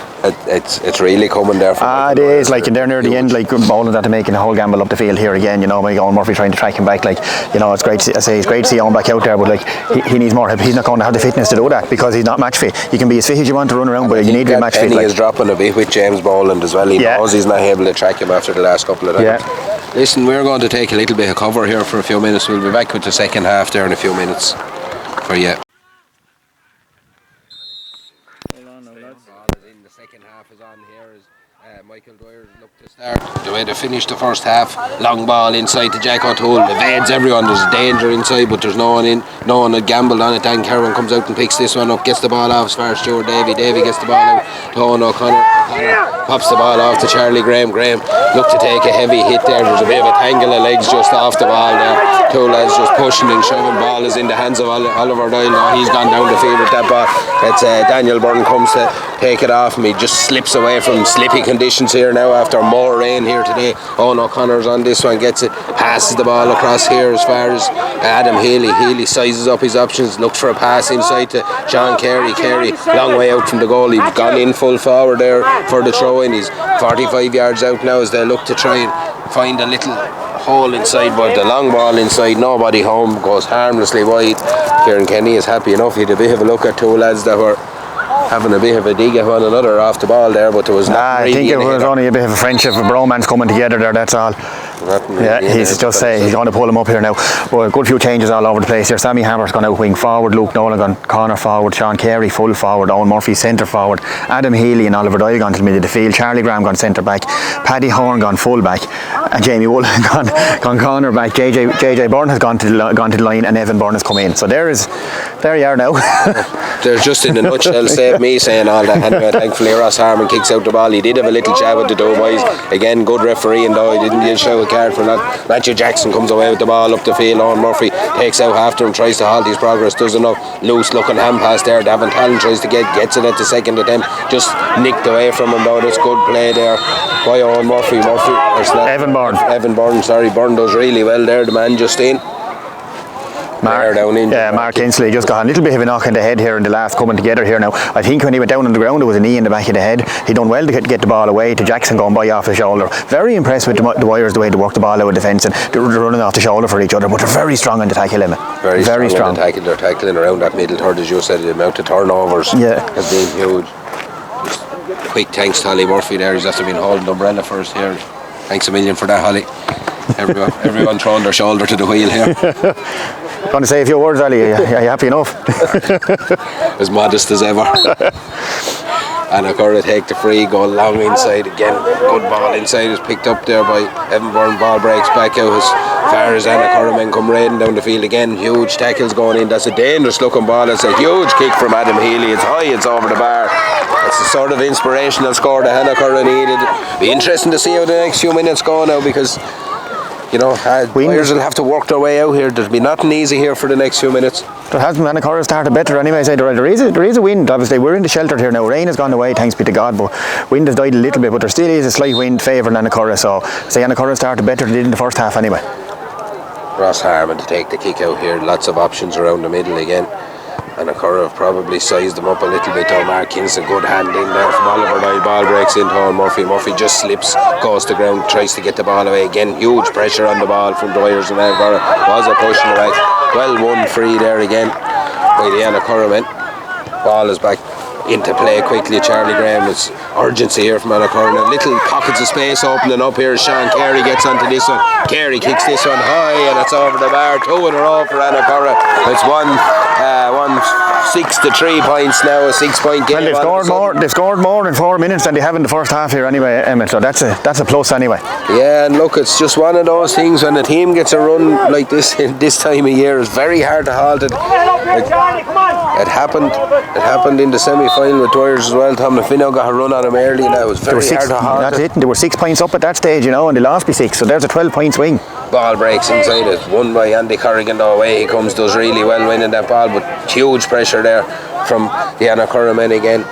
It's really coming there. It is, like, and they're near the end, like bowling that, making a whole gamble up the field here again. You know, Owen Murphy trying to track him back. Like, you know, it's great to see, it's great to see Owen back out there, but like he needs more help. He's not going to have the fitness to do that because he's not match fit. You can be as fit as you want to run around, but you need to be match fit. He is dropping a bit with James Boland as well. He knows he's not able to track him after the last couple of times. Yeah. Listen, we're going to take a little bit of cover here for a few minutes. We'll be back with the second half there in a few minutes for you. The second half is on here as Michael Dwyers looked to start the way to finish the first half. Long ball inside to Jack O'Toole, evades everyone. There's danger inside, but there's no one in. No one had gambled on it. Dan Kerwin comes out and picks this one up, gets the ball off as far as Stuart Davey gets the ball out to Owen O'Connor. Pops the ball off to Charlie Graham. Looked to take a heavy hit there. There's a bit of a tangle of legs just off the ball there. Two lads just pushing and shoving. Ball is in the hands of Oliver Doyle now. He's gone down the field with that ball. It's Daniel Byrne comes to take it off him. He just slips away from slippy conditions here now after more rain here today. Owen O'Connor's on this one, gets it, passes the ball across here as far as Adam Healy. Healy sizes up his options, looks for a pass inside to Sean Carey. Long way out from the goal. He's gone in full forward there for the throw in. He's 45 yards out now as they look to try and find a little hole inside, but the long ball inside, nobody home, goes harmlessly wide. Kieran Kenny is happy enough. He had a bit of a look at 2 lads that were having a bit of a dig at one another off the ball there, but there was not really. I think it was only a bit of a friendship, a bromance coming together there, that's all. He's just saying he's going to pull him up here now. Well, a good few changes all over the place here. Sammy Hammer's gone out wing forward, Luke Nolan gone corner forward, Sean Carey full forward, Owen Murphy centre forward, Adam Healy and Oliver Doyle gone to the middle of the field, Charlie Graham gone centre back, Paddy Horn gone full back, and Jamie Woolen gone corner back. JJ Byrne has gone to the line, and Evan Byrne has come in. So there you are now. There's just in a nutshell, save me saying all that. Anyway, thankfully Ross Harmon kicks out the ball. He did have a little chat with the two boys. Again, good referee, and though he didn't show a card for that. Matthew Jackson comes away with the ball up the field. Owen Murphy takes out after him, tries to halt his progress, does enough. Loose looking hand pass there. Davin Talon tries to gets it at the second attempt, just nicked away from him though. That's good play there by Owen Murphy. Evan Byrne, sorry. Byrne does really well there, the man just in. Mark Kinsley just got a little bit of a knock in the head here in the last coming together here now. I think when he went down on the ground there was a knee in the back of the head. He done well to get the ball away to Jackson going by off the shoulder. Very impressed with the Dwyers, the way they work the ball out of defence, and they're running off the shoulder for each other, but they're very strong in the tackle limit. Very strong. They're tackling around that middle third, as you said. The amount of turnovers has been huge. Just quick thanks to Holly Murphy there. He's after been holding the umbrella for us here. Thanks a million for that, Holly. Everyone throwing their shoulder to the wheel here. Going to say a few words, Ali? Are you happy enough? As modest as ever. Anacurra take the free, go long inside again. Good ball inside is picked up there by Evan Byrne. Ball breaks back out as far as Anacurra men come raiding down the field again. Huge tackles going in. That's a dangerous looking ball. It's a huge kick from Adam Healy. It's high, it's over the bar. It's the sort of inspirational score that Anacurra needed. Be interesting to see how the next few minutes go now, because you know, Dwyers will have to work their way out here. There'll be nothing easy here for the next few minutes. There hasn't. Anacurra started better anyway. I say there is a wind. Obviously, we're in the shelter here now. Rain has gone away, thanks be to God, but wind has died a little bit. But there still is a slight wind favouring Anacurra. So say Anacurra started better than they did in the first half anyway. Ross Harmon to take the kick out here. Lots of options around the middle again. Anacurra have probably sized them up a little bit. Mark Kinson, good hand in there from Oliver Doyle. Ball breaks into Murphy. Murphy just slips, goes to ground, tries to get the ball away again. Huge pressure on the ball from Dwyers and Anacurra. Was a push in the back. Well won free there again by the Anacurra men. Ball is back into play quickly. Charlie Graham, it's urgency here from Anacurra. Little pockets of space opening up here. Sean Carey gets onto this one. Carey kicks this one high and it's over the bar. 2 in a row for Anacurra. It's 6 to 3 points now, a 6-point game. Well, they've scored more in 4 minutes than they have in the first half here anyway, Emmett, so that's a plus anyway. Yeah, and look, it's just one of those things when a team gets a run like this in this time of year, it's very hard to halt it. It happened in the semi-final with Dwyers as well. Tom Finno got a run on him early and it was very hard to halt. That's it, and they were 6 points up at that stage, you know, and they lost by 6, so there's a 12-point swing. Ball breaks inside it, won by Andy Corrigan. The away he comes, does really well winning that ball, but huge pressure there from the Anacurra men again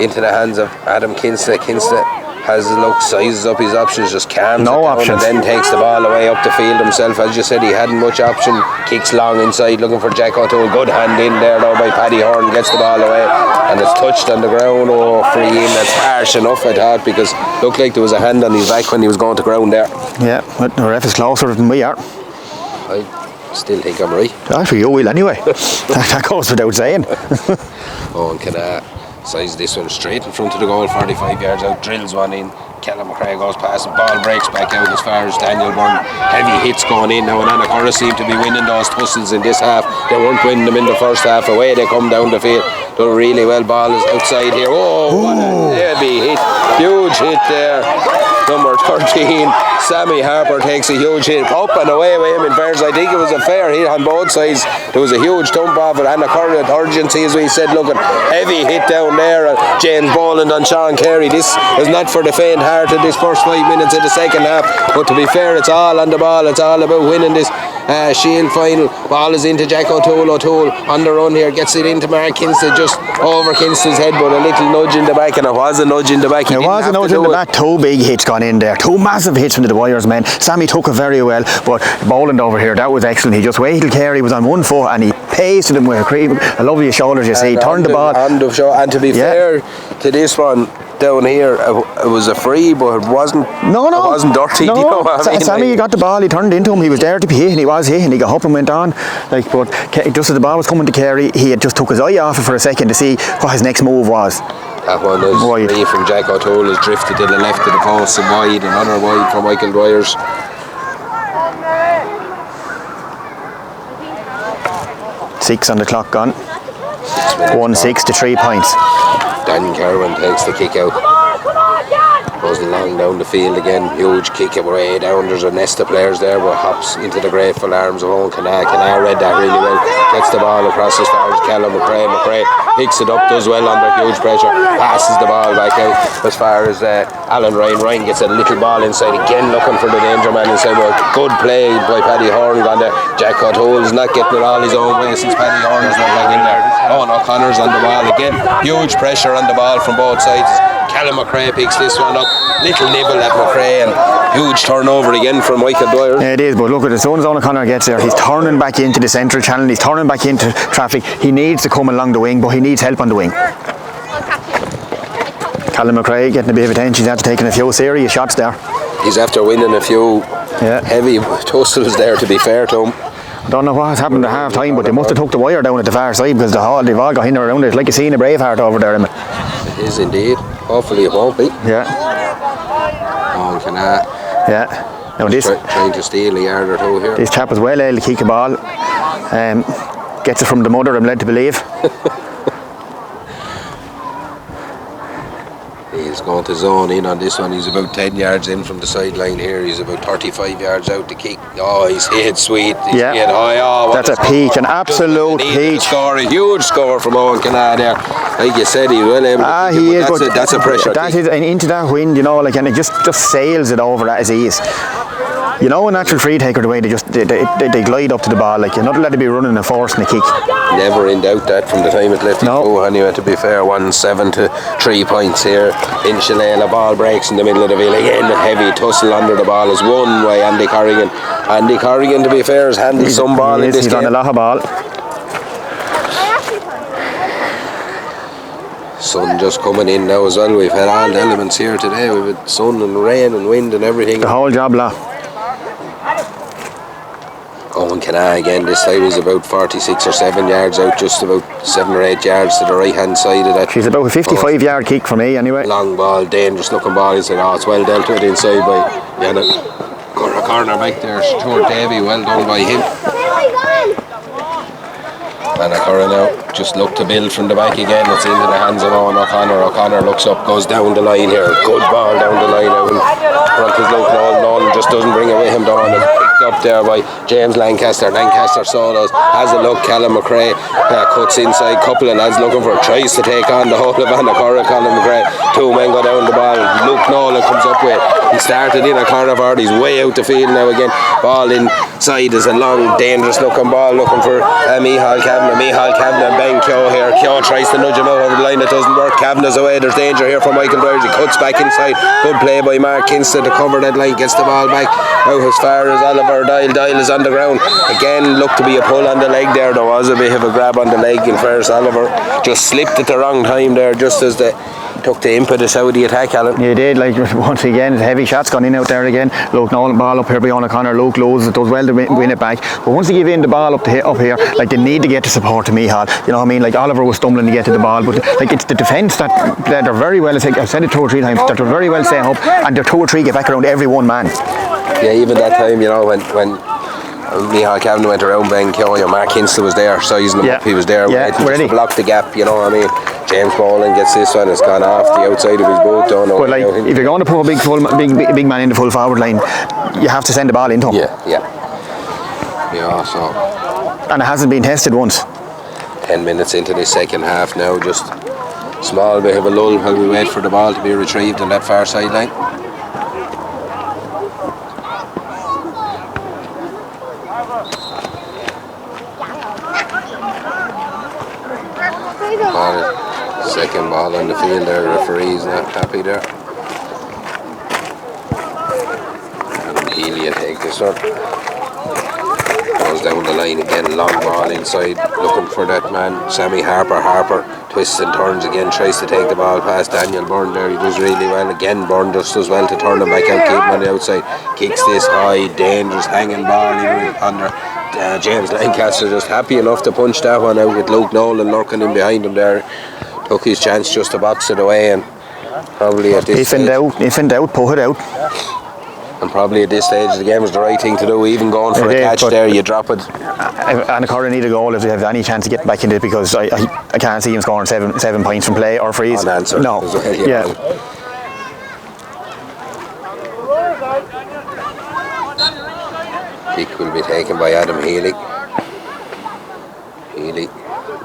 into the hands of Adam Kinsley. Kinsley has a look, sizes up his options, just calms no it down options, and then takes the ball away up the field himself. As you said, he hadn't much option. Kicks long inside looking for Jack O'Toole. Good hand in there though by Paddy Horn, gets the ball away and it's touched on the ground. Oh, free in. That's harsh enough, I thought, because it looked like there was a hand on his back when he was going to ground there. Yeah, but the ref is closer than we are. I still think I'm right. Actually, you will anyway. that goes without saying. Oh, and can size this one straight in front of the goal, 45 yards out, drills one in. Callum McRae goes past and ball breaks back out as far as Daniel Byrne. Heavy hits going in now, and Anacurra seem to be winning those tussles in this half. They weren't winning them in the first half. Away they come down the field. Done really well. Ball is outside here. Oh, what a heavy hit. Huge hit there. Number 13, Sammy Harper takes a huge hit up and away with him. In fairness, I think it was a fair hit on both sides. There was a huge thump off it. Anacurra at urgency, as we said, look at heavy hit down there. James Boland on Sean Carey. This is not for the faint-hearted, this first 5 minutes of the second half. But to be fair, it's all on the ball. It's all about winning this Shield final. Ball is into Jack O'Toole. O'Toole on the run here, gets it into Mark Kinsley, just over Kinsley's head, but a little nudge in the back, and it was a nudge in the back. It was a nudge in the back. 2 big hits gone in there, 2 massive hits from the Dwyers men. Sammy took it very well, but Boland over here, that was excellent. He just waited till Carey was on 1 foot and he pasted him with a lovely shoulders, you see. Turned the ball. And to be fair to this one down here, it was a free, but it wasn't. It wasn't dirty. No. Do you know what I mean? Sammy got the ball. He turned into him. He was there to be hit, and he was hit, and he got up and went on. But just as the ball was coming to Carey, he had just took his eye off it for a second to see what his next move was. That one is free from Jack O'Toole, is drifted to the left of the post and wide. Another wide for Michael Dwyers. Six on the clock gone. 1-6 to 3 points. Dan Kerwin takes the kick out. Goes long down the field again. Huge kick away down. There's a nest of players there, but hops into the grateful arms of Owen Canna. Canna read that really well. Gets the ball across as far as Callum McRae. McRae picks it up, does well under huge pressure. Passes the ball back out as far as Alan Ryan. Ryan gets a little ball inside again, looking for the danger man inside. Well, good play by Paddy Horn gone there. Jack O'Toole's not getting it all his own way since Paddy Horn's not back in there. Owen O'Connor's on the ball again. Huge pressure on the ball from both sides. Callum McRae picks this one up. Little nibble at McRae and huge turnover again from Michael Dwyers. Yeah, it is, but look at it. As soon as Owen O'Connor gets there, he's turning back into the central channel. He's turning back into traffic. He needs to come along the wing, but he needs help on the wing. Callum McRae getting a bit of attention. He's after taking a few serious shots there. He's after winning a few heavy tussles there, to be fair to him. I don't know what has happened at half time, but they must have took the wire down at the far side because they've all got in around it. It's like you seen a Braveheart over there. It is indeed. Hopefully it won't be. Yeah. Oh, Canna. Yeah. Now this trying to steal a yard or two here. This chap is well able to kick a ball. Gets it from the mother, I'm led to believe. He's going to zone in on this one. He's about 10 yards in from the sideline here. He's about 35 yards out to kick. Oh, he's hit sweet. He's hit high. Oh, that's a peach, an absolute peach. A huge score from Owen Canna there. Like you said, he's well able to he is, but that's a pressure. That is, and into that wind, you know, like, and it just sails it over at his ease. You know, a natural free taker, the way they glide up to the ball, like you're not allowed to be running and forcing a kick. Never in doubt that from the time it let it go. Anyway, to be fair, 1-7 to 3 points here in Shillelagh. Ball breaks in the middle of the field again. A heavy tussle under the ball is won by Andy Corrigan. Andy Corrigan, to be fair, has handled some ball in this game. He's on a lot of ball. Sun just coming in now as well. We've had all the elements here today. We've had sun and rain and wind and everything. The whole job, la. Owen Canna again this time is about 46 or 7 yards out, just about 7 or 8 yards to the right hand side of that. She's about a 55 yard kick for me anyway. Long ball, dangerous looking ball inside. Oh, it's well dealt with inside by Anacurra. Corner back there, Stuart Davey, well done by him. Anacurra now just look to build from the back again. It's into the hands of Owen O'Connor. O'Connor looks up, goes down the line here. Good ball down the line now. Front is Luke Nolan just doesn't bring away him down. It's picked up there by James Lancaster. Lancaster saw those, has a look. Callum McRae cuts inside. Couple of lads looking for it. Tries to take on the whole of Anacurra. Callum McRae. 2 men go down the ball. Luke Nolan comes up with it. He started in a corner forward. He's way out the field now again. Ball inside is a long, dangerous looking ball looking for Micheál Kavanagh. Micheál Kavanagh and Ben Keogh here. Keogh tries to nudge him out over the line. It doesn't work. Kavanagh's away. There's danger here for Michael Dwyers. He cuts back inside. Good play by Mark Kinston to cover that line. Gets the ball back out as far as Oliver Dial. Dial is on the ground. Again, looked to be a pull on the leg there. There was a bit of a grab on the leg in first. Oliver just slipped at the wrong time there, just as the took the impetus out of the attack, Alan. Yeah, he did. Like once again, heavy shots gone in out there again. Luke Nolan ball up here by O'Connor. Luke loses it, does well to win it back. But once they give in the ball up here, like they need to get the support to Micheál. You know what I mean? Like Oliver was stumbling to get to the ball, but like it's the defence that they're very well. I've said it 2 or 3 times. That they're very well set up, and they're 2 or 3 get back around every one man. Yeah, even that time, you know, when Micheál Kavanagh went around Ben Keogh, Mark Kinston was there sizing him up. He was there ready to block the gap, you know what I mean. James Boland gets this one, it's gone off the outside of his boot. But like, if you're going to put a big man in the full forward line, you have to send the ball into him. Yeah, so. And it hasn't been tested once. 10 minutes into the second half now, just small bit of a lull while we wait for the ball to be retrieved on that far sideline. Second ball on the field there, referee's not happy there. And Healy will take this one. Goes down the line again, long ball inside, looking for that man, Sammy Harper. Harper twists and turns again, tries to take the ball past Daniel Byrne there. He does really well. Again, Byrne just does well to turn him back out, keep him on the outside. Kicks this high, dangerous hanging ball even under. James Lancaster just happy enough to punch that one out with Luke Nolan lurking in behind him there. Took his chance just to box it away, and probably at this stage, if in doubt, pull it out. And probably at this stage of the game was the right thing to do. Even going for a catch there, you drop it. Anacurra need a goal if they have any chance to get back into it, because I can't see him scoring seven points from play or frees. Unanswered. No. Kick will be taken by Adam Healy. Healy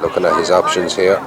looking at his options here.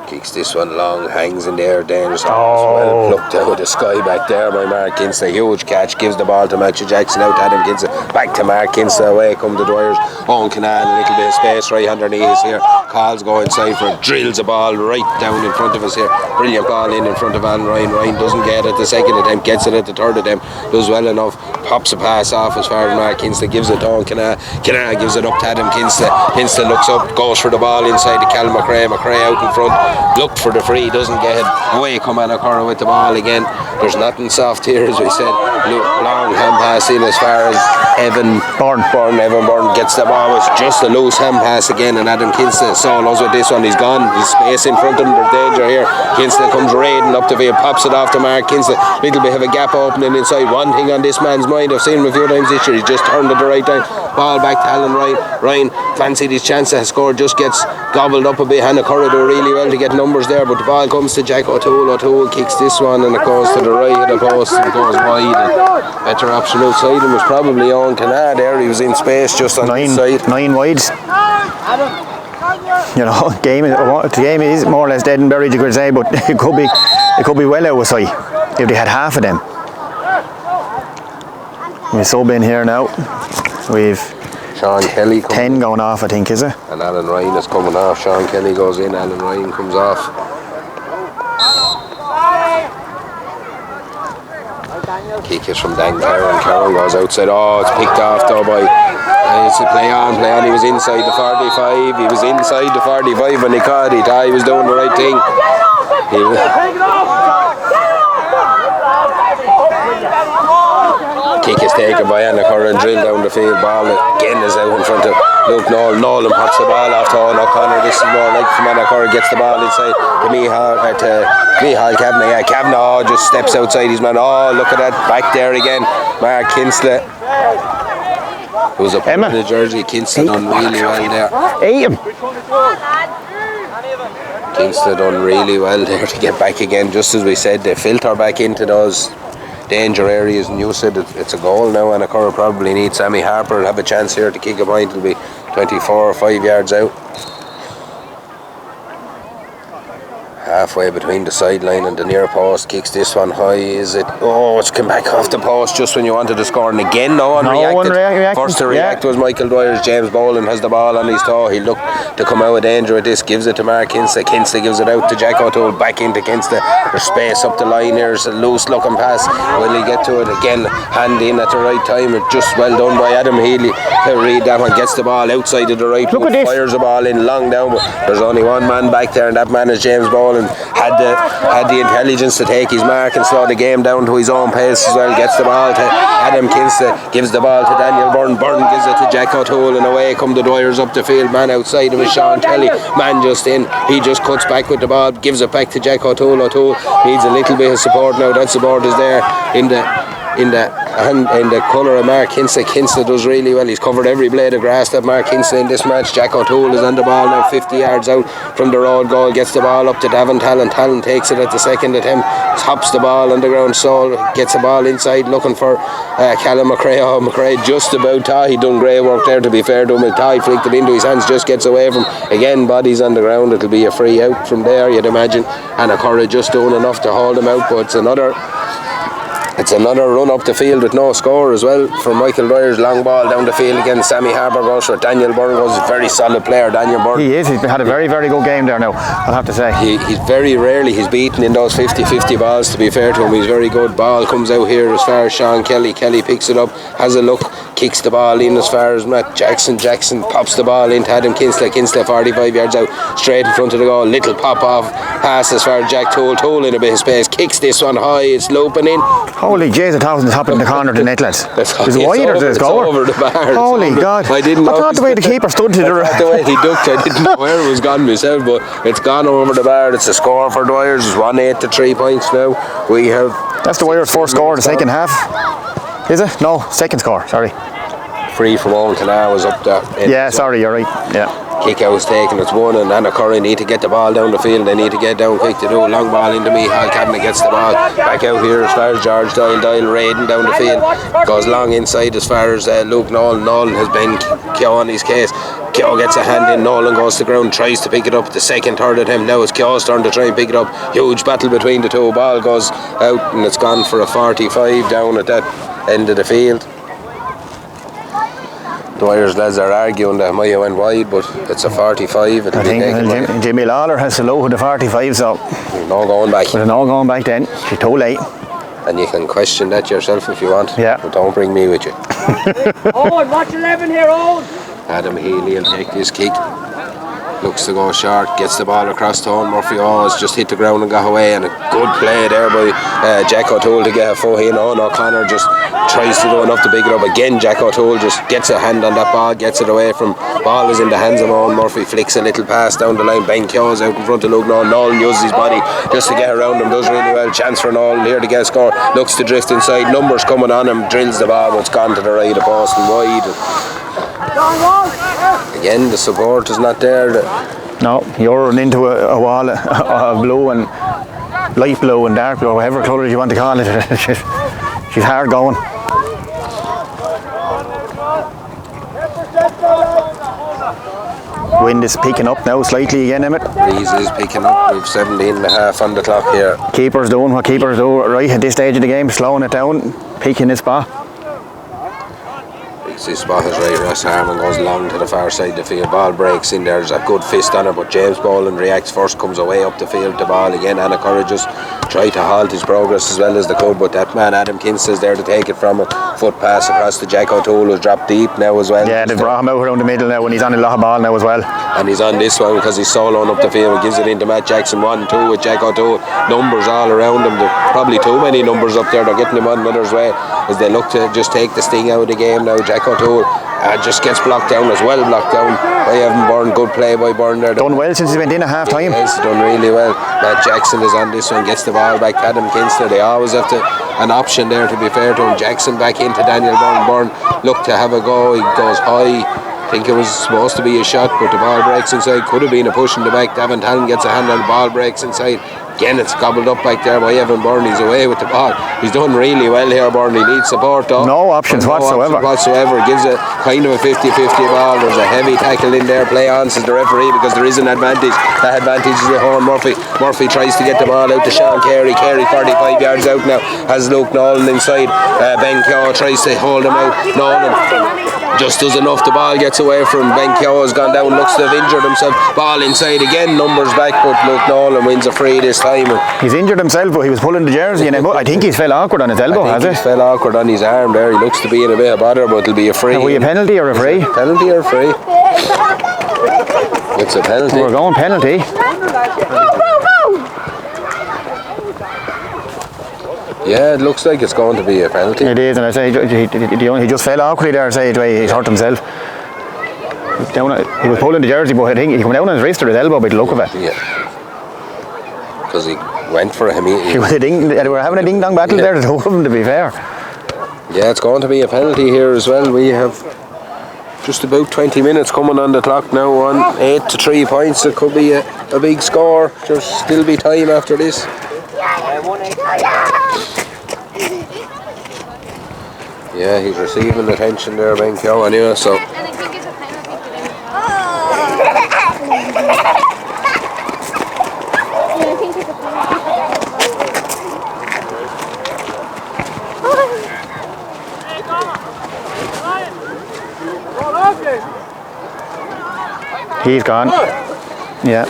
Kicks this one long, hangs in the air, dangerous. Well plucked out of the sky back there by Mark Kinston. Huge catch, gives the ball to Matthew Jackson, out to Adam Kinston, back to Mark Kinston, away come the Dwyers. Owen Canal, a little bit of space right underneath us here. Calls go inside for it, drills a ball right down in front of us here. Brilliant ball in front of Alan Ryan. Ryan doesn't get it the second attempt, gets it at the third attempt, does well enough, pops a pass off as far as Mark Kinston, gives it to Owen Canal. Canal gives it up to Adam Kinston. Kinston looks up, goes for the ball inside to Callum McRae. McRae out in front, looked for the free, doesn't get it. Away come Anacurra with the ball again. There's nothing soft here, as we said. Long hand pass in as far as Evan Byrne gets the ball. It's just a loose hand pass again, and Adam Kinston solos with this one. He's gone. There's space in front of him. There's danger here. Kinston comes raiding up the field, pops it off to Mark Kinston. Little bit of a gap opening inside. One thing on this man's mind, I've seen him a few times this year, he's just turned at the right time. Ball back to Alan Ryan. Ryan fancied his chance to score, just gets gobbled up a bit. Anacurra do really well to get numbers there, but the ball comes to Jack O'Toole. O'Toole kicks this one, and it goes to the right of the post and goes wide. And better option outside him was probably Owen Canal there. He was in space just on the side. 9 wides. You know, the game is more or less dead and buried, you could say, but it could be well out of sight if they had half of them. We sub in here now. We've Sean Kelly coming 10 going off, I think, is it? and Alan Ryan is coming off. Sean Kelly goes in, Alan Ryan comes off. Kick is from Dan Carroll. Carroll goes outside. Oh, it's picked off though by. It's a play on. He was inside the 45. He was inside the 45 when he caught it. He was doing the right thing. Kick is taken by Anacurra and drilled down the field. Ball again is out in front of Luke Nolan. Nolan pops the ball off to Owen O'Connor. This is more like from Anacurra. Gets the ball inside to Mihal Kavanagh. Yeah, Kavanagh just steps outside his man. Oh, look at that. Back there again. Mark Kinsley. Who's up in the jersey. Kinsley done really well there. Kinsley done really well there to get back again. Just as we said, they filter back into those danger areas, and you said it's a goal now. Anacurra probably needs Sammy Harper to have a chance here to kick a point. It'll be 24 or 5 yards out. Halfway between the sideline and the near post, kicks this one high. Is it? Oh, it's come back off the post just when you wanted to score. And again, no one reacted. First to react was Michael Dwyers. James Boland has the ball on his toe. He looked to come out of danger with this. Gives it to Mark Kinsley. Kinsley gives it out to Jack O'Toole. Back into Kinsley. There's space up the line here. It's a loose looking pass. Will he get to it again? Hand in at the right time. It's just well done by Adam Healy to read that one. Gets the ball outside of the right. Look at this. Fires the ball in long down. But there's only one man back there, and that man is James Boland. Had the intelligence to take his mark and slow the game down to his own pace as well. Gets the ball to Adam Kinsley, gives the ball to Daniel Byrne. Byrne gives it to Jack O'Toole, and away come the Dwyers up the field. Man outside him is Sean Kelly. Man just in. He just cuts back with the ball, gives it back to Jack O'Toole. O'Toole needs a little bit of support now. That support is there in the colour of Mark Kinsley. Kinsley does really well. He's covered every blade of grass that Mark Kinsley in this match. Jack O'Toole is on the ball now, 50 yards out from the road goal. Gets the ball up to Davin Talon. Talon takes it at the second attempt. Hops the ball on the ground. Saul gets the ball inside looking for Callum McRae. Oh, McRae just about thought he'd done great work there, to be fair to him. He flicked it into his hands, just gets away from again. Bodies on the ground. It'll be a free out from there, you'd imagine. Anacurra just doing enough to hold him out, but it's another run up the field with no score as well from Michael Dwyers. Long ball down the field again. Sammy Harper goes for it. Daniel Byrne was a very solid player. Daniel Byrne. He is. He's had a very, very good game there now, I'll have to say. He's very rarely he's beaten in those 50-50 balls, to be fair to him. He's very good. Ball comes out here as far as Sean Kelly. Kelly picks it up, has a look, kicks the ball in as far as Matt Jackson. Jackson pops the ball into Adam Kinsley. Kinsley 45 yards out, straight in front of the goal. Little pop off pass as far as Jack Toole in a bit of space. Kicks this one high. It's looping in. Holy Jesus, thousands top in the corner of the net, lads. Is it wide or is it goal? Over the bar. Holy God. I thought the way the keeper stood to the right. The way he ducked, I didn't know where it was gone myself, but it's gone over the bar. It's a score for Dwyers. It's 1-8 to 3 points now. We have. That's the Dwyers' first score in the second half. Is it? No, second score, sorry. Free from Owen Canal was up there. Yeah, sorry, you're right. Yeah. Kick out was taken, it's one, and Anacurra need to get the ball down the field. They need to get down quick to do a long ball into Mihal Kavanagh. Gets the ball back out here as far as George Doyle raiding down the field. Goes long inside as far as Luke Nolan. Nolan has been Keogh on his case. Keogh gets a hand in, Nolan goes to the ground, tries to pick it up. The second, third attempt now is Keogh's turn to try and pick it up. Huge battle between the two. Ball goes out and it's gone for a 45 down at that end of the field. Dwyers lads are arguing that Maya went wide, but it's a 45. I think Jimmy Lawler has to low with the 45, so no going back. There's no going back then. It's too late. And you can question that yourself if you want. Yeah. But don't bring me with you. Owen, watch 11 here, Owen. Adam Healy will take this kick. Looks to go short, gets the ball across to Owen Murphy. Oh, it's just hit the ground and got away, and a good play there by Jack O'Toole to get a foot in. Owen O'Connor just tries to do enough to pick it up again. Jack O'Toole just gets a hand on that ball, gets it away from. Ball is in the hands of Owen Murphy, flicks a little pass down the line. Ben Keogh's out in front of Luke Nolan. Nolan uses his body just to get around him, does really well. Chance for Nolan here to get a score. Looks to drift inside, numbers coming on him, drills the ball, but it's gone to the right of the post and wide. Again, the support is not there. No, you're running into a wall of blue and light blue and dark blue, whatever colours you want to call it. She's hard going. Wind is picking up now slightly again, Emmett. Breeze is picking up. We've 17.5 on the clock here. Keeper's doing what keepers do right at this stage of the game, slowing it down, picking his spot. See, spot is right. Ross Harmon goes long to the far side of the field. Ball breaks in there. There's a good fist on it, but James Boland reacts first, comes away up the field. The ball again. Anacurra just tried to halt his progress as well as they could, but that man Adam Kinst is there to take it from him. Foot pass across to Jack O'Toole, who's dropped deep now as well. Yeah, they've brought him out around the middle now when he's on a lot of ball now as well. And he's on this one because he's soloing up the field. He gives it into Matt Jackson 1-2 with Jack O'Toole. Numbers all around him. There are probably too many numbers up there. They're getting him on another's way as they look to just take the sting out of the game now. Jack O'Toole just gets blocked down as well, blocked down by Evan Byrne. Good play by Byrne there. Done well since he went in at half time. Yes, done really well. Matt Jackson is on this one, gets the ball back to Adam Kinster. They always have an option there, to be fair to him. Jackson back into Daniel Byrne. Byrne looked to have a go. He goes high. I think it was supposed to be a shot, but the ball breaks inside. Could have been a push in the back. Davin Talon gets a hand on the ball, breaks inside. Again, it's gobbled up back there by Evan Byrne. He's away with the ball. He's done really well here, Byrne. He needs support though. No options whatsoever. Gives a kind of a 50-50 ball. There's a heavy tackle in there. Play on, says the referee, because there is an advantage. That advantage is with Owen Murphy. Murphy tries to get the ball out to Sean Carey. Carey 45 yards out now. Has Luke Nolan inside. Ben Keogh tries to hold him out. Nolan just does enough. The ball gets away from Ben Keogh. Has gone down, looks to have injured himself. Ball inside again. Numbers back, but Luke Nolan wins a free this time. He's injured himself, but he was pulling the jersey, and I think he's fell awkward on his elbow, has he? He's fell awkward on his arm there. He looks to be in a bit of bother, but it'll be a free. Are we a penalty or a free? Penalty or free? It's a penalty. We're going penalty. Yeah, it looks like it's going to be a penalty. It is, and I say he just fell awkwardly there. I say he's hurt himself. He was pulling the jersey, but I think he came down on his wrist or his elbow by the look of it. Yeah. Because he went for him. They were having a ding-dong battle there, the two of them, to be fair. Yeah, it's going to be a penalty here as well. We have just about 20 minutes coming on the clock now, on 8 to 3 points. It could be a big score. There'll still be time after this. Yeah, he's receiving attention there, Ben Keogh, anyway, so. He's gone. Yeah,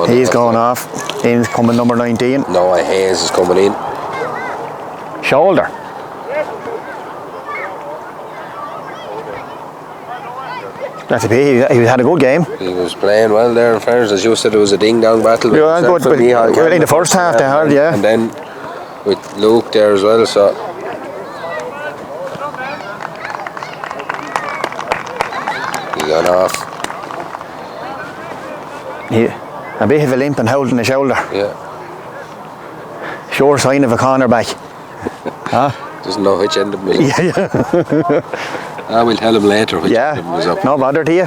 he's going off. In's coming number 19. Noah Hayes is coming in. Shoulder. That's a pity. He had a good game. He was playing well there. In fairness, as you said, it was a ding-dong battle. Yeah, good. In the first half, they had, yeah. And then with Luke there as well. So he got off. A bit of a limp and holding the shoulder. Yeah. Sure sign of a cornerback. Huh? Doesn't know which end of him is up. Yeah. We'll tell him later which end of him is up. No bother to you.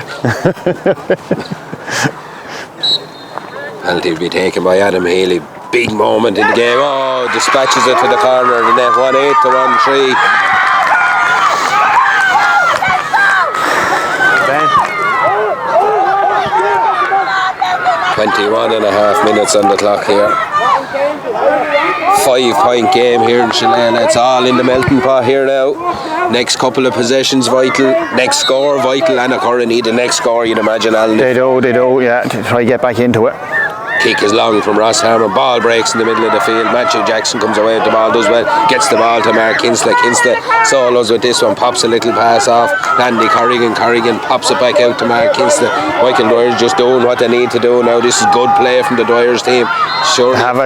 Penalty will be taken by Adam Healy. Big moment in the game. Oh, dispatches it to the corner of the net. 1-8 to 1-3. 21 and a half minutes on the clock here. 5-point game here in Shillelagh. It's all in the melting pot here now. Next couple of possessions vital. Next score vital. Anacurra need the next score, you'd imagine, Alan. They do, yeah, to try to get back into it. Kick is long from Ross Harmon. Ball breaks in the middle of the field. Matthew Jackson comes away with the ball, does well. Gets the ball to Mark Kinsley. Kinsley solos with this one. Pops a little pass off. Andy Corrigan pops it back out to Mark Kinsley. Michael Dwyers just doing what they need to do now. This is good play from the Dwyers team. Sure, they have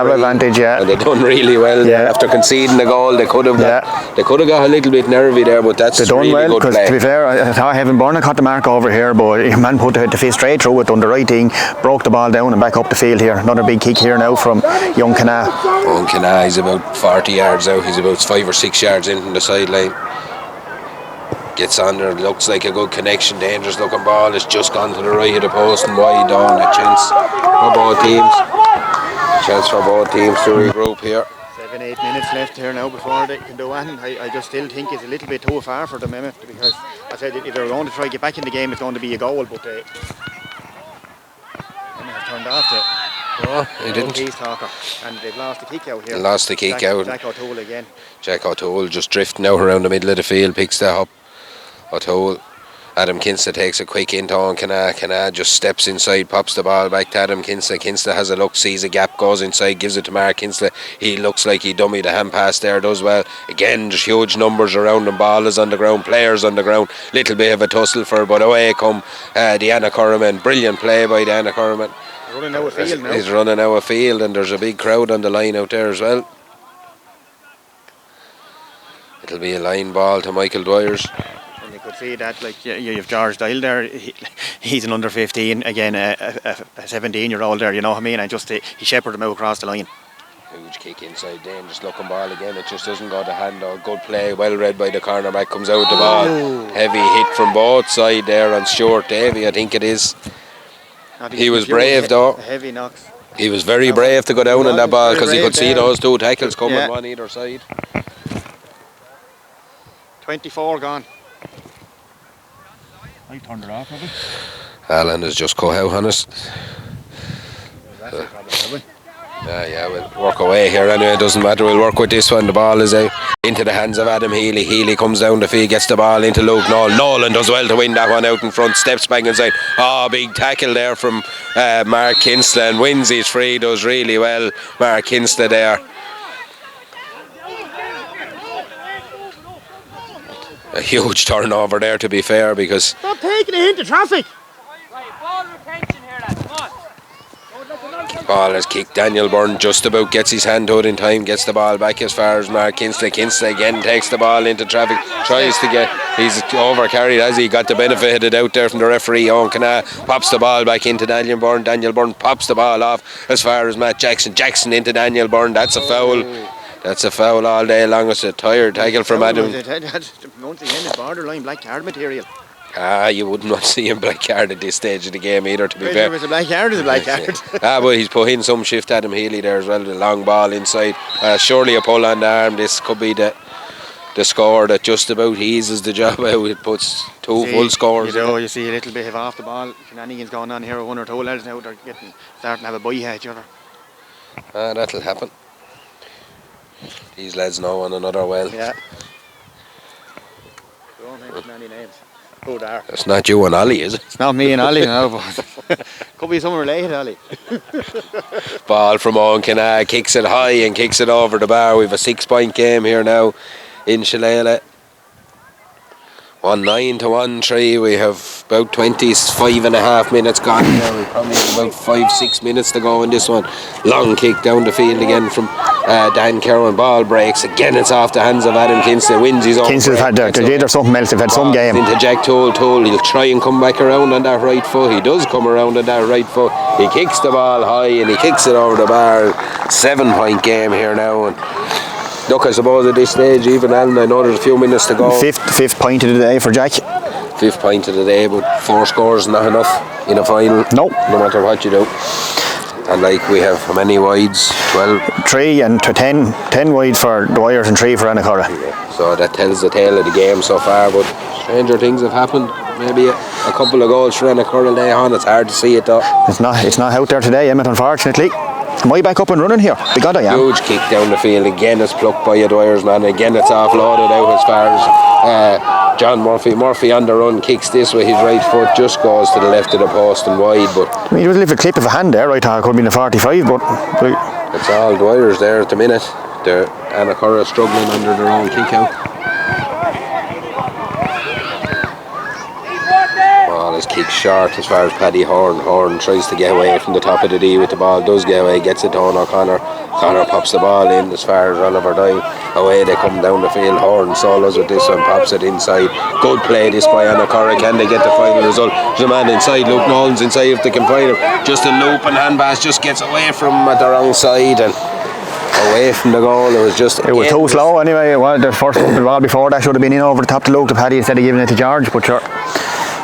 advantage, yeah. And they've done really well. Yeah. After conceding the goal, they could have got a little bit nervy there, but that's really well, good play. To be fair, I thought Evan Byrne caught the mark over here, but your man put the fist straight through it, done the right thing, broke the ball down and back up the field here. Another big kick here now from young Cana. Young Cana, he's about 40 yards out. He's about 5 or 6 yards in from the sideline. Gets on there, looks like a good connection, dangerous looking ball. It's just gone to the right of the post and wide on. A chance for both teams. To regroup here. 7-8 minutes left here now before they can do anything. I just still think it's a little bit too far for them, because I said if they're going to try to get back in the game, it's going to be a goal, but they have turned off they didn't. And they've lost the kick out here. Jack O'Toole again. Jack O'Toole just drifting out around the middle of the field, picks that up. O'Toole. Adam Kinsley takes a quick into Anacurra just steps inside, pops the ball back to Adam Kinsley. Kinsley has a look, sees a gap, goes inside, gives it to Mark Kinsley. He looks like he dummied the hand pass there, does well. Again, there's huge numbers around him, ball is on the ground, players on the ground. Little bit of a tussle for, but away come the Anacurra men. Brilliant play by the Anacurra men. Running out of field now. He's running out of field, and there's a big crowd on the line out there as well. It'll be a line ball to Michael Dwyers. And you could see that, like, you've George Dial there. He's an under 15, again a 17-year-old there, you know what I mean, and just he shepherded him out across the line. Huge kick inside, dangerous looking ball again. It just doesn't go to hand. Or good play, well read by the cornerback. Comes out the ball. Heavy hit from both sides there on Stuart Davey, I think it is. He was brave though. Heavy knocks. He was very brave to go down on that ball because he could see those two tackles coming on either side. 24 gone. I turned it off, maybe. Alan has just cut out on us. Yeah, we'll work away here anyway, it doesn't matter, we'll work with this one. The ball is out into the hands of Adam Healy. Healy comes down the field, gets the ball into Luke Nolan. Nolan does well to win that one out in front, steps back inside. Big tackle there from Mark Kinsley, and wins his free, does really well, Mark Kinsley there. A huge turnover there, to be fair, because stop taking it into traffic. Ball retention here, lads, come on. Ball is kicked. Daniel Byrne just about gets his hand to it in time, gets the ball back as far as Mark Kinsley. Kinsley again takes the ball into traffic, tries to get, he's over carried as he got the benefit of it out there from the referee. Anacurra pops the ball back into Daniel Byrne. Daniel Byrne pops the ball off as far as Matt Jackson. Jackson into Daniel Byrne. That's a foul. That's a foul all day long. It's a tired tackle from Adam. Once again, it's borderline black card material. You wouldn't want to see him black card at this stage of the game either, to be fair. If it's a black card, it's a black card. But he's put in some shift. Adam Healy there as well, the long ball inside. Surely a pull on the arm. This could be the score that just about eases the job out. It puts two full scores. You see a little bit of off the ball shenanigans going on here with one or two lads now. They're starting to have a bye at each other. That'll happen. These lads know one another well. Yeah. Don't mention any names. Who there? It's not you and Ollie, is it? It's not me and Ollie, no, but could be someone related, Ollie. Ball from Anacurra, kicks it high and kicks it over the bar. We have a 6-point game here now in Shillelagh. 1-9 to 1-3. We have about 25.5 minutes gone now. We probably have about 5-6 minutes to go in this one. Long kick down the field again from Dan Kerwin. Ball breaks again. It's off the hands of Adam Kinsley. Wins his own. Kinsley's had or something else. They've had some game. Into Jack Toole. He'll try and come back around on that right foot. He does come around on that right foot. He kicks the ball high and he kicks it over the bar. 7-point game here now. And look, I suppose at this stage, even Alan, I know there's a few minutes to go. Fifth point of the day for Jack. 5th point of the day, but 4 scores not enough in a final. No. No matter what you do. And like we have how many wides? 12? 3 and 10 wides for Dwyers and 3 for Anacurra. So that tells the tale of the game so far, but stranger things have happened. Maybe a couple of goals for Anacurra later on. It's hard to see it though. It's not out there today, Emmett, unfortunately. Am I back up and running here? God, I am. Huge kick down the field. Again, it's plucked by a Dwyers man. Again, it's offloaded out as far as John Murphy. Murphy on the run, kicks this with his right foot, just goes to the left of the post and wide. But I mean, there was a little clip of a hand there. I thought it could have been a 45, but it's all Dwyers there at the minute. The Anacurra struggling under their own kick out. Ball is kicked short as far as Paddy Horn. Horn tries to get away from the top of the D with the ball, does get away, gets it to O'Connor. Connor pops the ball in as far as Oliver Dye. Away they come down the field. Horn solos with this one, pops it inside. Good play this by Anacurra. Can they get the final result? There's a man inside, Luke Nolan's inside if they can find him. Just a loop and hand pass just gets away from him at the wrong side and away from the goal. It was too slow anyway. Well, the first ball before that should have been in over the top to Luke to Paddy instead of giving it to George, but sure.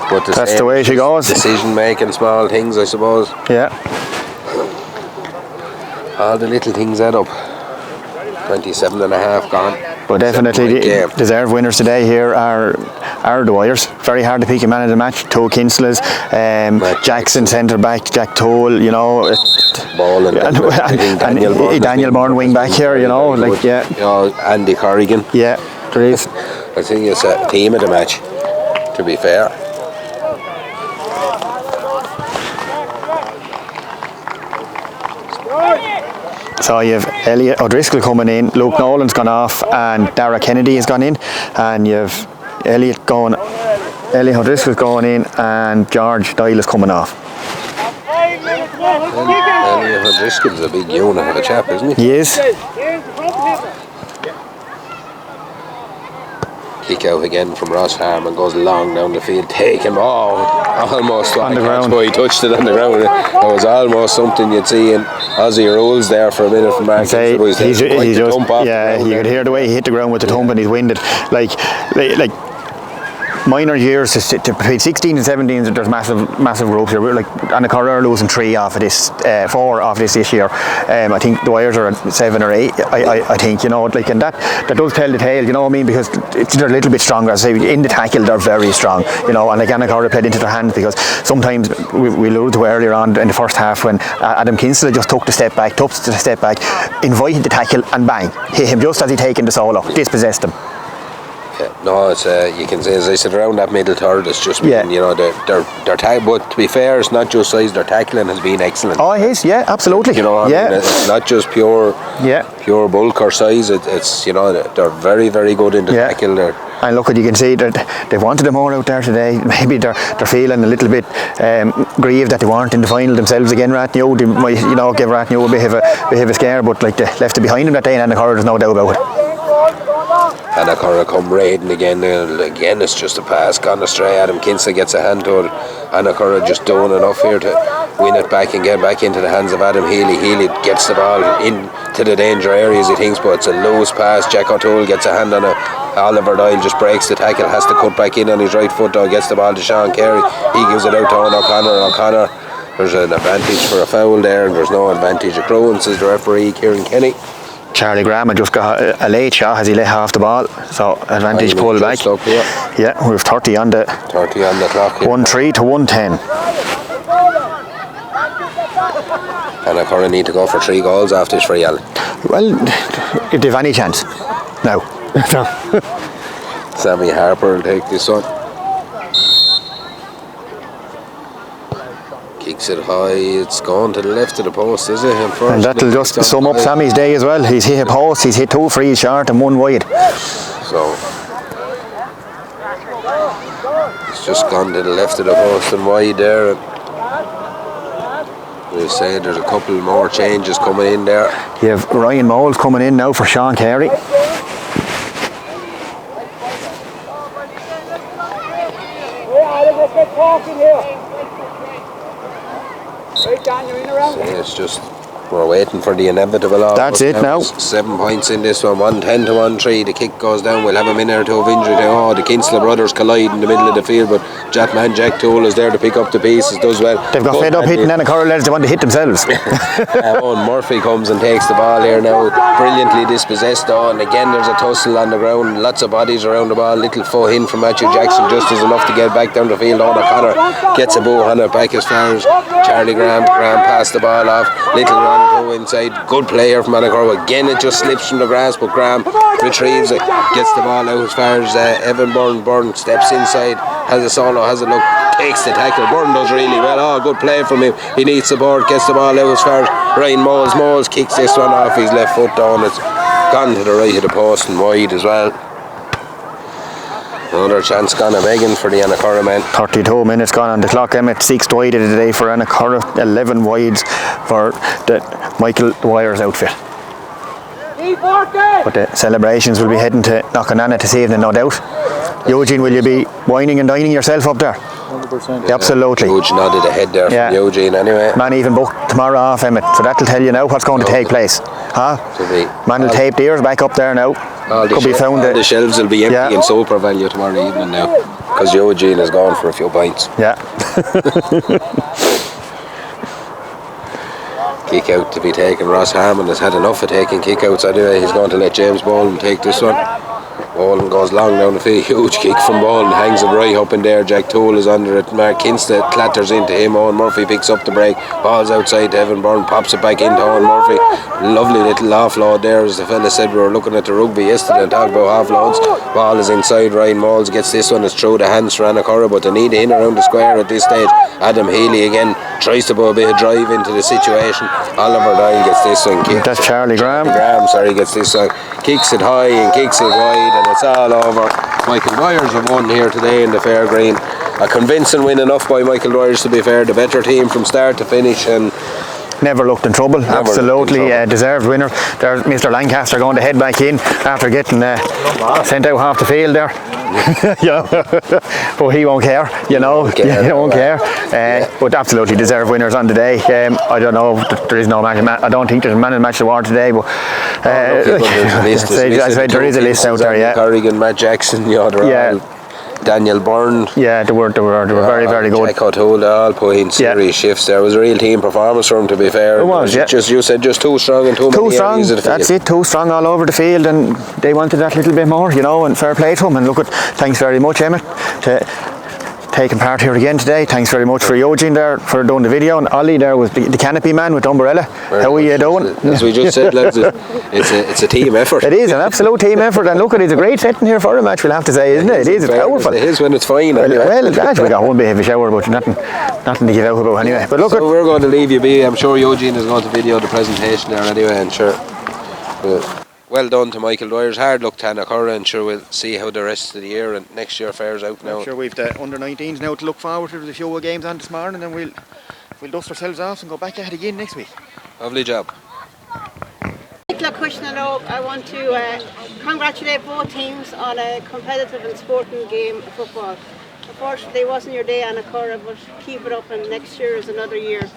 But that's the way she goes. Decision making, small things, I suppose. Yeah. All the little things add up. 27.5 gone. But definitely deserved winners today here are Dwyers. Very hard to pick a man of the match. Two Kinsleys, Jackson centre back, Jack Toole, you know. Ball and Daniel Byrne wing back here, you know. Like, yeah. You know, Andy Corrigan. Yeah, there is. I think it's a team of the match. to be fair. So you have Elliot O'Driscoll coming in, Luke Nolan's gone off, and Dara Kennedy has gone in, and you have Elliot O'Driscoll's going in, and George Doyle is coming off. Elliot O'Driscoll's a big unit of a chap, isn't he? He is. Kick out again from Ross Harmon, goes long down the field, taken almost on the ground. He touched it on the ground. It was almost something you'd see in Aussie rules there for a minute from Mark. You could hear the way he hit the ground with the thump, and he's winded. Like minor years between 16 and 17, there's massive groups here. We're like Anacurra are losing 4 off of this this year. I think the Dwyers are at 7 or 8. I think, you know, like, and that does tell the tale, you know what I mean, because they're a little bit stronger. As I say, in the tackle they're very strong, you know, and like Anacurra played into their hands, because sometimes we alluded to earlier on in the first half when Adam Kinsella just took the step back, invited the tackle, and bang, hit him just as he taken the solo, dispossessed him. No, it's you can say, as I said, around that middle third, it's just been, you know, their tackle. But to be fair, it's not just size; their tackling has been excellent. Oh, it is, yeah, absolutely. You know, I mean, it's not just pure bulk or size. It's, you know, they're very, very good in the tackle. And look, you can see that they wanted them more out there today. Maybe they're feeling a little bit grieved that they weren't in the final themselves again. Rathnew, they might, you know, give Rathnew a bit of a scare, but like they left it behind them that day, and Anacurra, there's no doubt about it. Anacurra come raiding again. Again, it's just a pass gone astray. Adam Kinsey gets a hand to it. Anacurra just doing enough here to win it back and get back into the hands of Adam Healy. Healy gets the ball into the danger areas, he thinks, but it's a loose pass. Jack O'Toole gets a hand on it. Oliver Doyle just breaks the tackle, has to cut back in on his right foot, though, gets the ball to Sean Carey. He gives it out to O'Connor. There's an advantage for a foul there, and there's no advantage accruing, says the referee, Kieran Kenny. Charlie Graham had just got a late shot as he let half the ball, so advantage pulled back. Yeah, we have 30 on the clock. 1-3 to 1-10. Anacurra need to go for 3 goals after this for Yell. Well, if they've any chance. No. Sammy Harper will take this one. Kicks it high, it's gone to the left of the post, is it? And that'll just sum up Sammy's day as well. He's hit a post, he's hit 2 frees short and 1 wide. So it's just gone to the left of the post and wide there. We say there's a couple more changes coming in there. You have Ryan Moles coming in now for Sean Carey. It's just, we're waiting for the inevitable. That's it now. 7 points in this one, 1-10 to 1-3. The kick goes down. We'll have a minute or two of injury. The Kinsella brothers collide in the middle of the field, but Jack Toole is there to pick up the pieces. Does well. They've got fed up hitting Anacurra lads. They want to hit themselves. Owen Murphy comes and takes the ball here now, brilliantly dispossessed though, and again there's a tussle on the ground, lots of bodies around the ball. Little foot in from Matthew Jackson, just as enough to get back down the field. O'Connor gets a boo on it back as far as Charlie Graham passed the ball off. Little run go inside, good player from Anacurra. Again it just slips from the grass, but Graham retrieves it, gets the ball out as far as Evan Byrne steps inside, has a solo, has a look, takes the tackle. Byrne does really well. Good play from him. He needs support, gets the ball out as far as Ryan Moles. Moles kicks this one off his left foot down. It's gone to the right of the post and wide as well. Another chance gone a begging for the Anacurra men. 32 minutes gone on the clock. Emmett 6 wide of the day for Anacurra, 11 wides for the Michael Dwyers outfit. But the celebrations will be heading to Knockananna this evening, no doubt. Eugene, will you be whining and dining yourself up there? 100%. Absolutely. Huge nodded ahead there from Eugene anyway. Man even booked tomorrow off, Emmett, so that'll tell you now what's going to take place. Man will tape the ears back up there now. Could be found. The shelves will be empty in super value tomorrow evening now, because Eugene has gone for a few pints. Yeah. Kick out to be taken. Ross Harmon has had enough of taking kick outs anyway. He's going to let James Boland take this one. Bolton goes long down the field, huge kick from Bolton, hangs it right up in there. Jack Toole is under it. Mark Kinstead clatters into him. Owen Murphy picks up the break. Ball's outside to Evan Byrne, pops it back into Owen Murphy. Lovely little offload there, as the fella said. We were looking at the rugby yesterday and talking about offloads. Ball is inside. Ryan Moles gets this one. It's through the hands for Anacurra, but they need in around the square at this stage. Adam Healy again tries to put a bit of drive into the situation. Oliver Doyle gets this one. That's Charlie Graham. Gets this one. Kicks it high and kicks it wide, and it's all over. Michael Dwyers have won here today in the Fair Green. A convincing win enough by Michael Dwyers, to be fair. The better team from start to finish, and never looked in trouble. Absolutely deserved winner. There's Mr. Lancaster going to head back in after getting sent out half the field there. But he won't care, he won't care. But absolutely deserved winners on the day. I don't know, there is no man. I don't think there's a man in the match award today, but there is a list out there. Yeah, Corrigan, Matt Jackson, Daniel Byrne. Yeah, they were very, very good. Jack O'Toole, all put in serious shifts. There was a real team performance for him, to be fair. It was, yeah. You said just too strong and too many areas of the field. That's it, too strong all over the field, and they wanted that little bit more, and fair play to them. And look, thanks very much, Emmett, to taking part here again today. Thanks very much for Eugene there for doing the video, and Ollie there was the canopy man with the umbrella. How are you doing? As we just said, lads, it's a team effort. It is an absolute team effort, and look, it's a great setting here for a match, we'll have to say, isn't it? It is powerful. It is when it's fine. Well, actually we got one bit of a shower, but nothing to give out about anyway. But look, so we're going to leave you be. I'm sure Eugene is going to video the presentation there anyway, and sure. Well done to Michael Dwyers. Hard luck to Anacurra, and sure we'll see how the rest of the year and next year fares out now. I'm sure we've the under-19s now to look forward to. There's a few games on this morning, and we'll dust ourselves off and go back at it again next week. Lovely job. I want to congratulate both teams on a competitive and sporting game of football. Unfortunately, it wasn't your day, Anacurra, but keep it up, and next year is another year.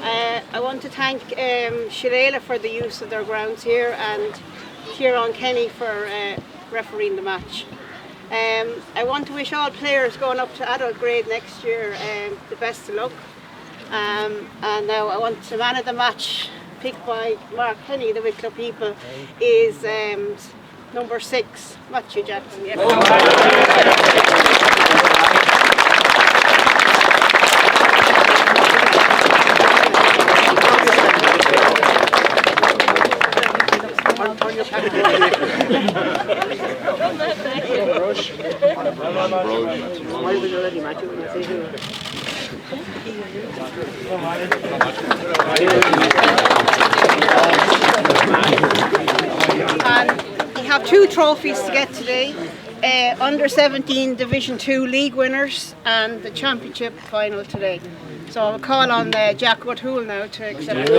I want to thank Shirela for the use of their grounds here, and Kieran Kenny for refereeing the match. I want to wish all players going up to adult grade next year the best of luck. And now I want the man of the match, picked by Mark Kenny, the Wicklow people, is number 6, Matthew Jackson. And we have 2 trophies to get today. Under 17 Division 2 league winners and the championship final today. So I'll call on Jack O'Toole now to accept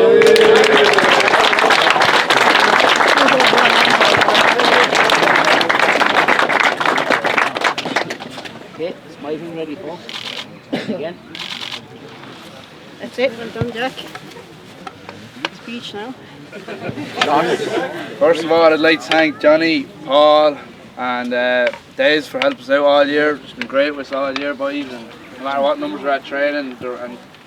Okay, is Mike ready for again? That's it, well done, Jack. Speech now. First of all, I'd like to thank Johnny, Paul and Des for helping us out all year. It's been great with us all year, boys, and no matter what numbers we're at training,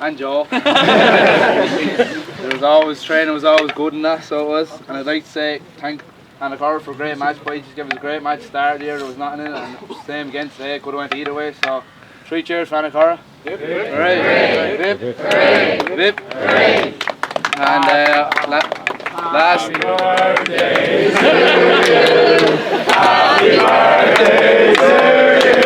and Joe. There was always, training was always good and that, so it was. And I'd like to say thank Anacurra for a great match, boys. Just gave us a great match to start the year, there was nothing in it, and same again today, it could have went either way, so 3 cheers for Anacurra. Vip, hooray! Vip, hooray! Vip, hooray! And last. Happy birthday to you! Happy birthday to you!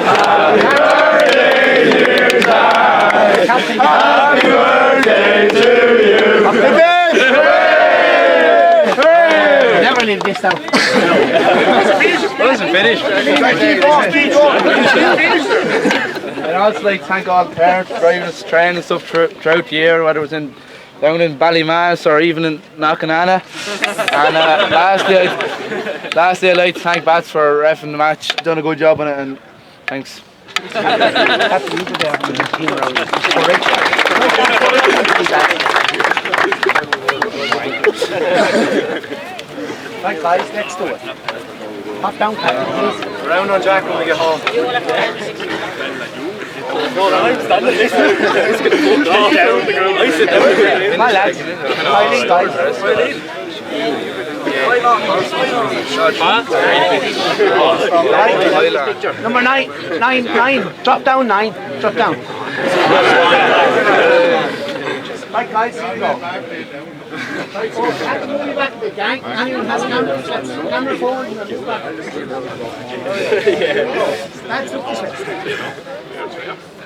Happy birthday, dear Dad! Happy birthday to you! Happy birthday! Never leave this down. Well, isn't finished. I'd also like to thank all the parents for driving us training and stuff throughout the year, whether it was down in Ballymass or even in Anacurra. And lastly, I'd like to thank Bats for reffing the match. Done a good job on it, and thanks. Right guys, next to it. Hop down, please. Round on Jack when we get home. No, I'm standing this way. It's going to fall down the ground. I sit down. My lads. Number 9. Drop down 9. Drop down. Right, guys, here we go. Anyone has camera forward and move back. That's up this way.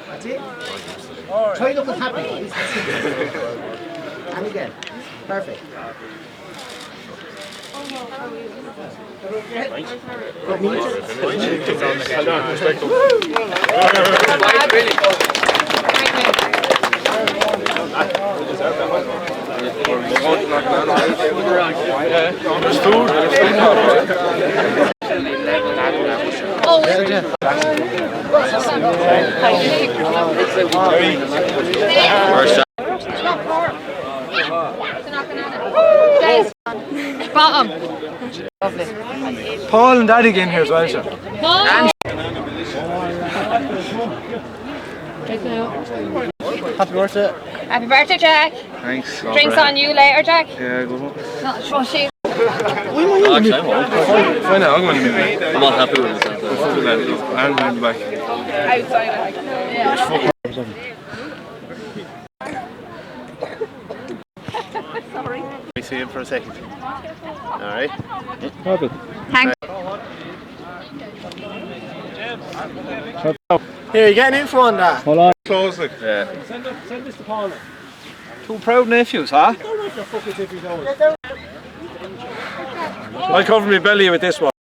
That's it. Try looking happy. And again. Perfect. There's food. Bottom. Paul and Daddy again here as well, sir. Happy birthday. Happy birthday, Jack. Thanks. Drinks on you later, Jack. Yeah, go home. Not sure she. Find out, I'm going to be I'm not happy with myself. I'm going to be back. Outside. Yeah. Sorry. Let me see him for a second. Alright. Thanks. Here, you're getting in for one there. Hold on. Close it. Yeah. Send this to Paul. Two proud nephews, huh? Don't make your fucking tippy toes. I'll cover my belly with this one.